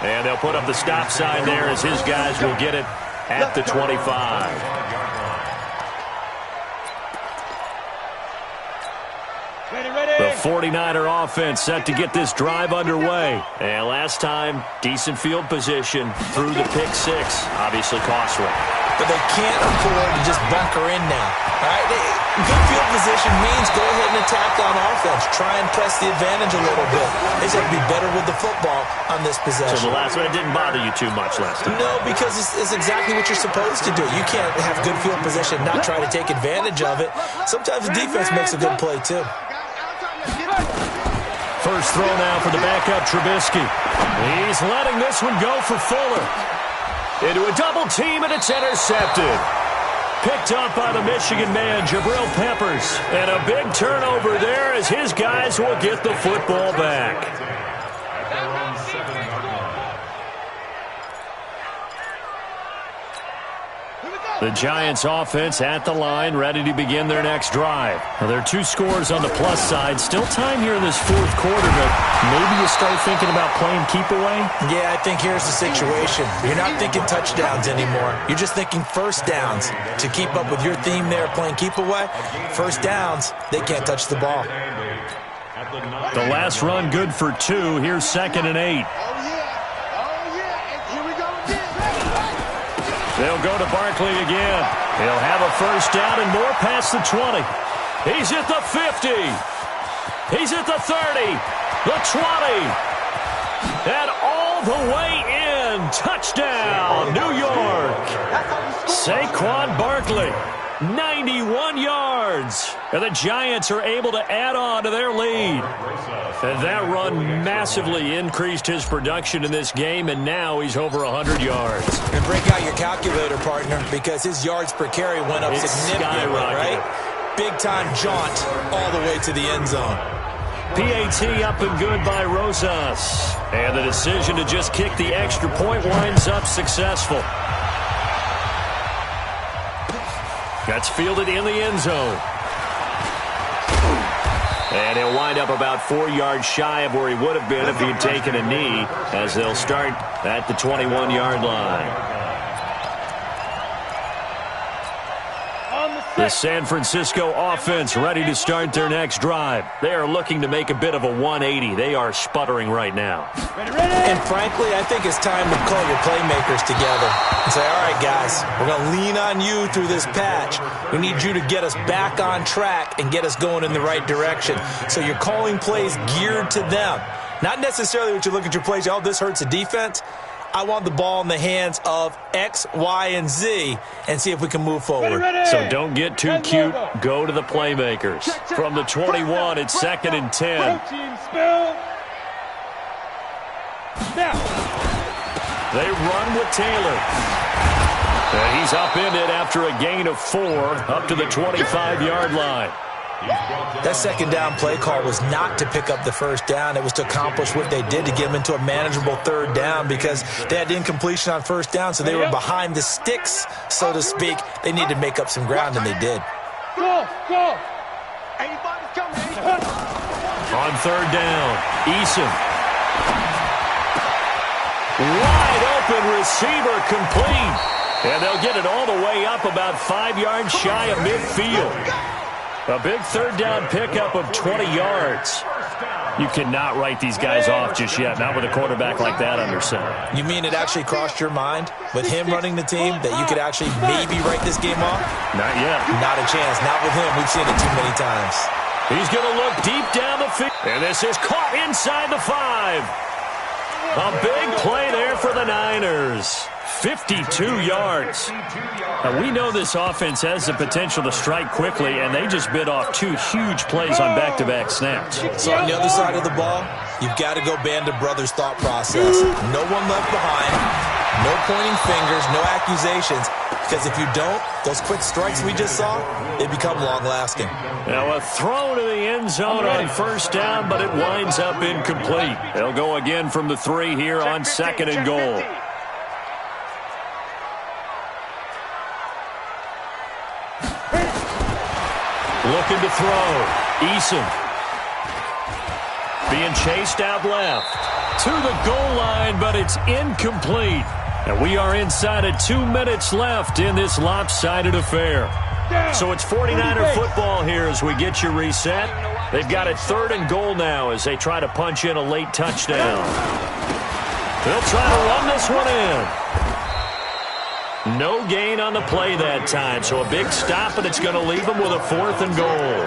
And they'll put up the stop sign there as his guys will get it at the 25. The 49er offense set to get this drive underway. And last time, decent field position through the pick six. Obviously costly. But they can't afford to just bunker in now. All right? Good field position means go ahead and attack on offense. Try and press the advantage a little bit. They just have to be better with the football on this possession. So the last one, it didn't bother you too much last time. No, because it's exactly what you're supposed to do. You can't have good field position, not try to take advantage of it. Sometimes the defense makes a good play, too. First throw now for the backup Trubisky. He's letting this one go for Fuller. Into a double team, and it's intercepted. Picked up by the Michigan man, Jabril Peppers. And a big turnover there as his guys will get the football back. The Giants offense at the line, ready to begin their next drive. Now, there are 2 scores on the plus side. Still time here in this 4th quarter, but maybe you start thinking about playing keep away? Yeah, I think here's the situation. You're not thinking touchdowns anymore. You're just thinking first downs. To keep up with your theme there, playing keep away, first downs, they can't touch the ball. The last run good for 2. Here's 2nd and 8. They'll go to Barkley again. He'll have a first down and more past the 20. He's at the 50. He's at the 30. The 20. And all the way in. Touchdown, New York. Saquon Barkley, 91 yards. And the Giants are able to add on to their lead. And that run massively increased his production in this game, and now he's over 100 yards. And break out your calculator, partner, because his yards per carry went up significantly, right? Big-time jaunt all the way to the end zone. PAT up and good by Rosas. And the decision to just kick the extra point winds up successful. That's fielded in the end zone. And he'll wind up about 4 yards shy of where he would have been if he'd taken a knee, as they'll start at the 21-yard line. The San Francisco offense ready to start their next drive. They are looking to make a bit of a 180. They are sputtering right now. And frankly, I think it's time to call your playmakers together and say, all right, guys, we're going to lean on you through this patch. We need you to get us back on track and get us going in the right direction. So you're calling plays geared to them. Not necessarily what you look at your plays, oh, this hurts the defense. I want the ball in the hands of X, Y, and Z and see if we can move forward. So don't get too cute. Go to the playmakers. From the 21, it's 2nd and 10. They run with Taylor. And he's upended after a gain of 4 up to the 25-yard line. That second down play call was not to pick up the first down. It was to accomplish what they did to get them into a manageable 3rd down because they had incompletion on 1st down, so they were behind the sticks, so to speak. They needed to make up some ground, and they did. Go! On 3rd down, Eason. Wide open receiver complete. And they'll get it all the way up about 5 yards shy of midfield. A big 3rd down pickup of 20 yards. You cannot write these guys off just yet, not with a quarterback like that under center. You mean it actually crossed your mind with him running the team that you could actually maybe write this game off? Not yet. Not a chance. Not with him. We've seen it too many times. He's going to look deep down the field. And this is caught inside the 5. A big play there for the Niners. 52 yards. Now, we know this offense has the potential to strike quickly, and they just bit off 2 huge plays on back-to-back snaps. So on the other side of the ball, you've got to go band of brothers thought process. No one left behind, no pointing fingers, no accusations, because if you don't, those quick strikes we just saw, they become long-lasting. Now a throw to the end zone on 1st down, but it winds up incomplete. They'll go again from the 3 here on 2nd and goal. Looking to throw. Eason. Being chased out left. To the goal line, but it's incomplete. And we are inside of 2 minutes left in this lopsided affair. So it's 49er football here as we get you reset. They've got it 3rd and goal now as they try to punch in a late touchdown. They'll try to run this one in. No gain on the play that time, so a big stop, and it's going to leave him with a 4th and goal.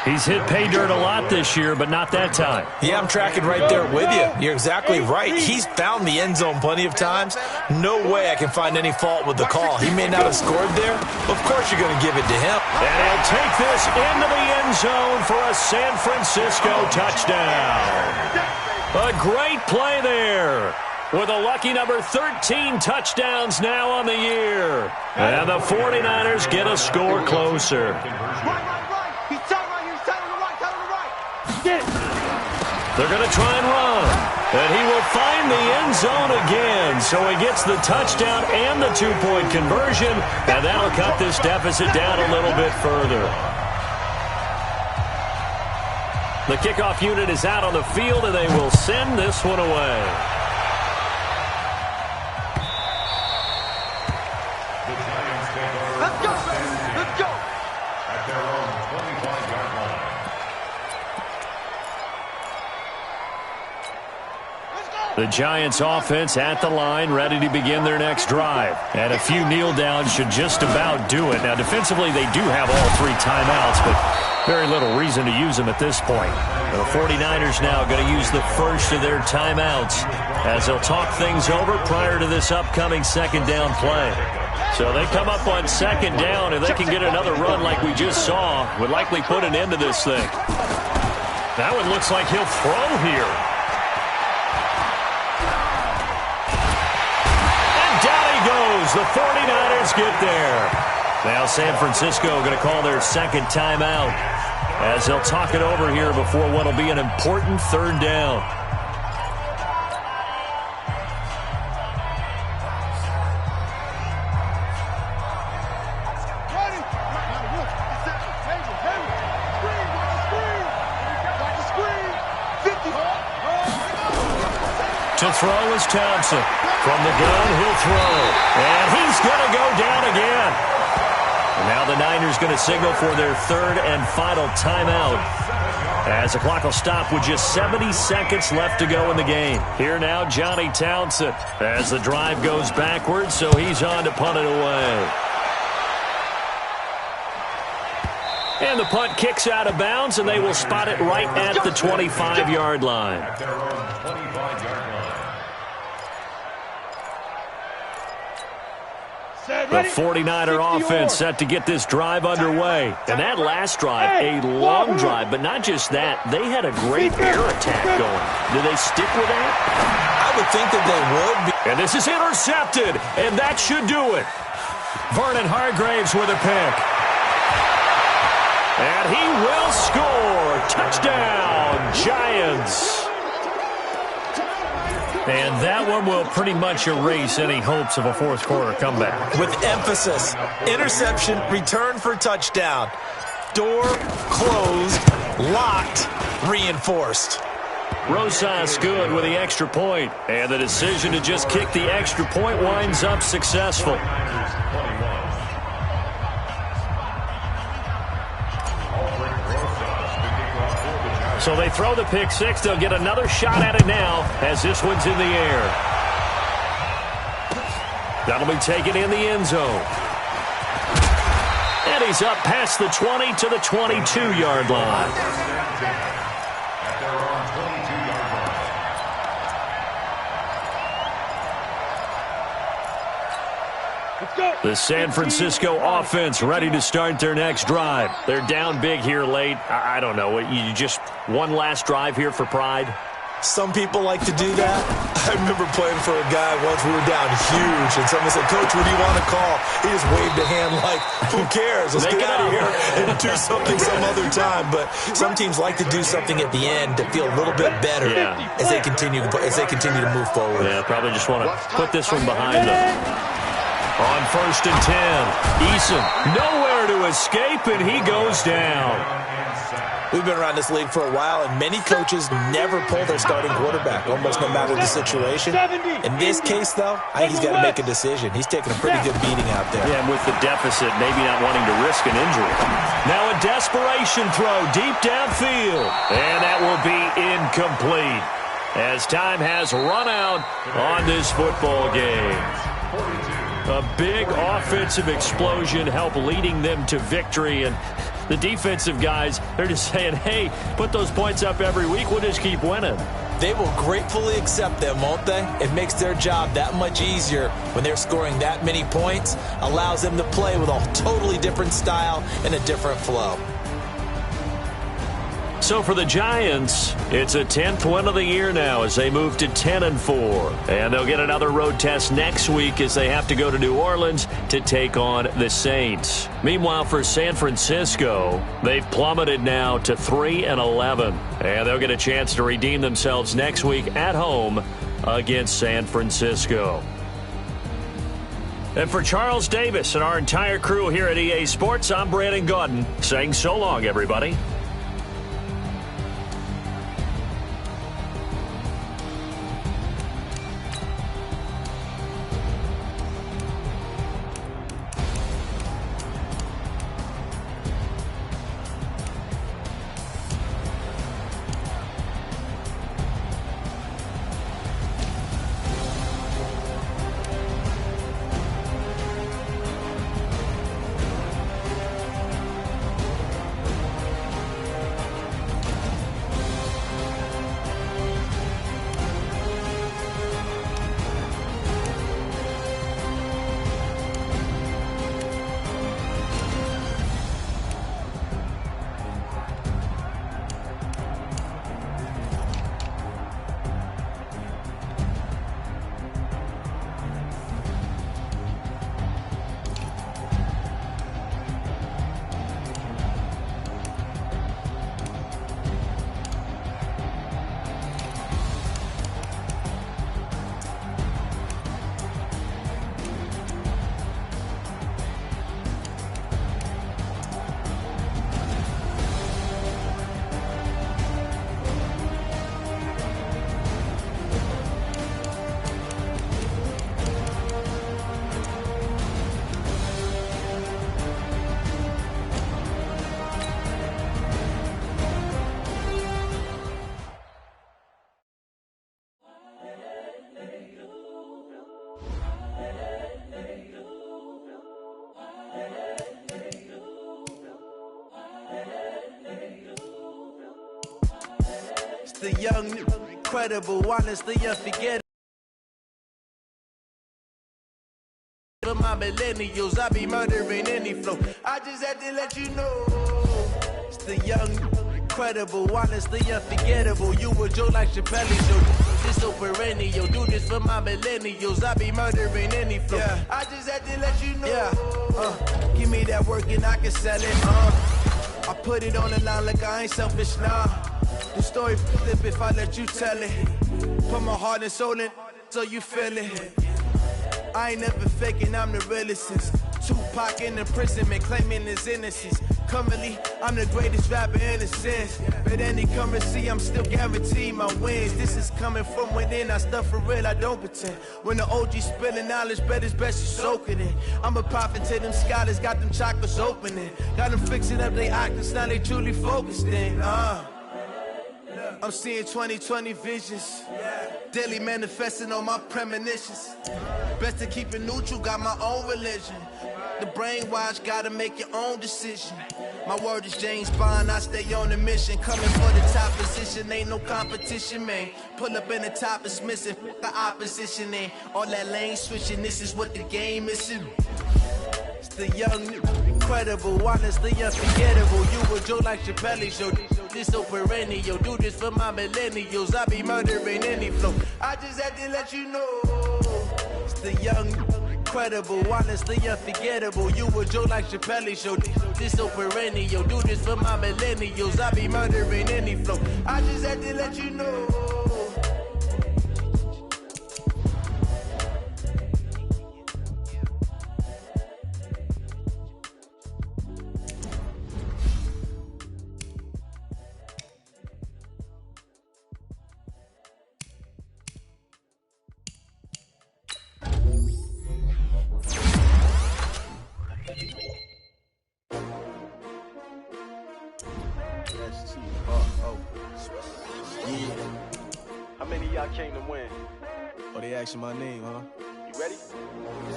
He's hit pay dirt a lot this year, but not that time. Yeah, I'm tracking right there with you. You're exactly right. He's found the end zone plenty of times. No way I can find any fault with the call. He may not have scored there. Of course you're going to give it to him. And he'll take this into the end zone for a San Francisco touchdown. A great play there. With a lucky number 13 touchdowns now on the year. And the 49ers get a score closer. They're going to try and run. And he will find the end zone again. So he gets the touchdown and the two-point conversion, and that'll cut this deficit down a little bit further. The kickoff unit is out on the field, and they will send this one away. Let's go, let's go. At their own 25-yard line. The Giants offense at the line, ready to begin their next drive. And a few kneel downs should just about do it. Now, defensively, they do have all three timeouts, but very little reason to use them at this point. The 49ers now going to use the first of their timeouts as they'll talk things over prior to this upcoming second down play. So they come up on second down. If they can get another run like we just saw, would likely put an end to this thing. That one looks like he'll throw here. The 49ers get there. Now San Francisco going to call their second timeout as they'll talk it over here before what will be an important third down. To throw is Thompson. From the gun, he'll throw. And he's going to go down again. And now the Niners going to signal for their third and final timeout as the clock will stop with just 70 seconds left to go in the game. Here now, Johnny Townsend as the drive goes backwards, so he's on to punt it away. And the punt kicks out of bounds, and they will spot it right at the 25-yard line. At their own 25-yard line. The 49er offense set to get this drive underway. And that last drive, a long drive, but not just that. They had a great air attack going. Do they stick with that? I would think that they would. And this is intercepted, and that should do it. Vernon Hargreaves with a pick. And he will score. Touchdown, Giants. And that one will pretty much erase any hopes of a fourth quarter comeback. With emphasis, interception, return for touchdown. Door closed, locked, reinforced. Rosas good with the extra point. And the decision to just kick the extra point winds up successful. So they throw the pick six. They'll get another shot at it now as this one's in the air. That'll be taken in the end zone. And he's up past the 20 to the 22-yard line. The San Francisco offense ready to start their next drive. They're down big here late. I don't know. You just one last drive here for pride? Some people like to do that. I remember playing for a guy once. We were down huge, and someone said, "Coach, what do you want to call?" He just waved a hand like, "Who cares? Let's get out of here and do something some other time." But some teams like to do something at the end to feel a little bit better as they continue to move forward. Yeah, probably just want to put this one behind them. On 1st and 10, Eason nowhere to escape, and he goes down. We've been around this league for a while, and many coaches never pull their starting quarterback, almost no matter the situation. In this case, though, I think he's got to make a decision. He's taking a pretty good beating out there. Yeah, and with the deficit, maybe not wanting to risk an injury. Now a desperation throw deep downfield, and that will be incomplete as time has run out on this football game. A big offensive explosion helped leading them to victory, and the defensive guys, they're just saying, hey, put those points up every week, we'll just keep winning. They will gratefully accept them, won't they? It makes their job that much easier when they're scoring that many points, allows them to play with a totally different style and a different flow. So for the Giants, it's a 10th win of the year now as they move to 10-4. And they'll get another road test next week as they have to go to New Orleans to take on the Saints. Meanwhile, for San Francisco, they've plummeted now to 3-11. And they'll get a chance to redeem themselves next week at home against San Francisco. And for Charles Davis and our entire crew here at EA Sports, I'm Brandon Gaudin saying so long, everybody. The young, incredible, honestly unforgettable. For my millennials, I be murdering any flow. I just had to let you know. It's the young, incredible, honestly unforgettable. You were Joe like Chappelle, so this so perennial. Do this for my millennials, I be murdering any flow. Yeah. I just had to let you know. Yeah. Give me that work and I can sell it. I put it on the line like I ain't selfish, nah. The story flip if I let you tell it. Put my heart and soul in so you feel it. I ain't never faking, I'm the realest since Tupac in imprisonment, claiming his innocence. Currently, I'm the greatest rapper in a sense. But any currency, I'm still guaranteed my wins. This is coming from within, I stuff for real, I don't pretend. When the OG spilling knowledge, bet it's best you soak it in. I'm a prophet to them scholars, got them chakras opening. Got them fixing up they octaves, now they truly focused in. I'm seeing 2020 visions. Daily manifesting on my premonitions. Best to keep it neutral, got my own religion. The brainwash, gotta make your own decision. My word is James Bond, I stay on a mission. Coming for the top position, ain't no competition, man. Pull up in the top, it's missing, the opposition, and all that lane switching, this is what the game is. It's the young, incredible, honestly unforgettable. You were Joe like Chappelle, show this so perennial. Do this for my millennials, I be murdering any flow. I just had to let you know. It's the young, incredible, honestly unforgettable. You were Joe like Chappelle, show this so perennial. Do this for my millennials, I be murdering any flow. I just had to let you know. How many of y'all came to win? Oh, they asking my name, huh? You ready?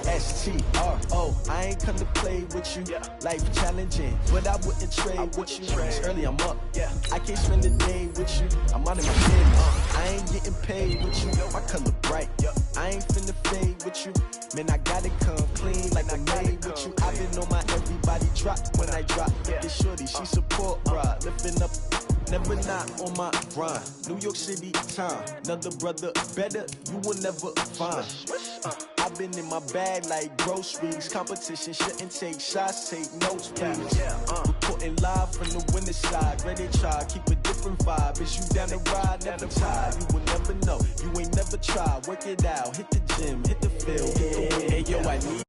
S-T-R-O, I ain't come to play with you. Yeah. Life challenging, but I wouldn't trade with you. It's early, I'm up. Yeah. I can't spend the day with you. I'm out of my business. I ain't getting paid with you. My color bright. I ain't finna fade with you. Man, I gotta come clean like I made with you. I've been on my everybody drop when I drop. Yeah. This shorty, she support, bruh. Lifting up never not on my grind. New York City time, another brother better, you will never find. I've been in my bag like groceries. Competition shouldn't take shots, take notes, please. Reporting live from the winning side. Ready to try, keep a different vibe. Is you down the ride, never tired. You will never know, you ain't never tried. Work it out, hit the gym, hit the field, hit the win. Hey yo, I need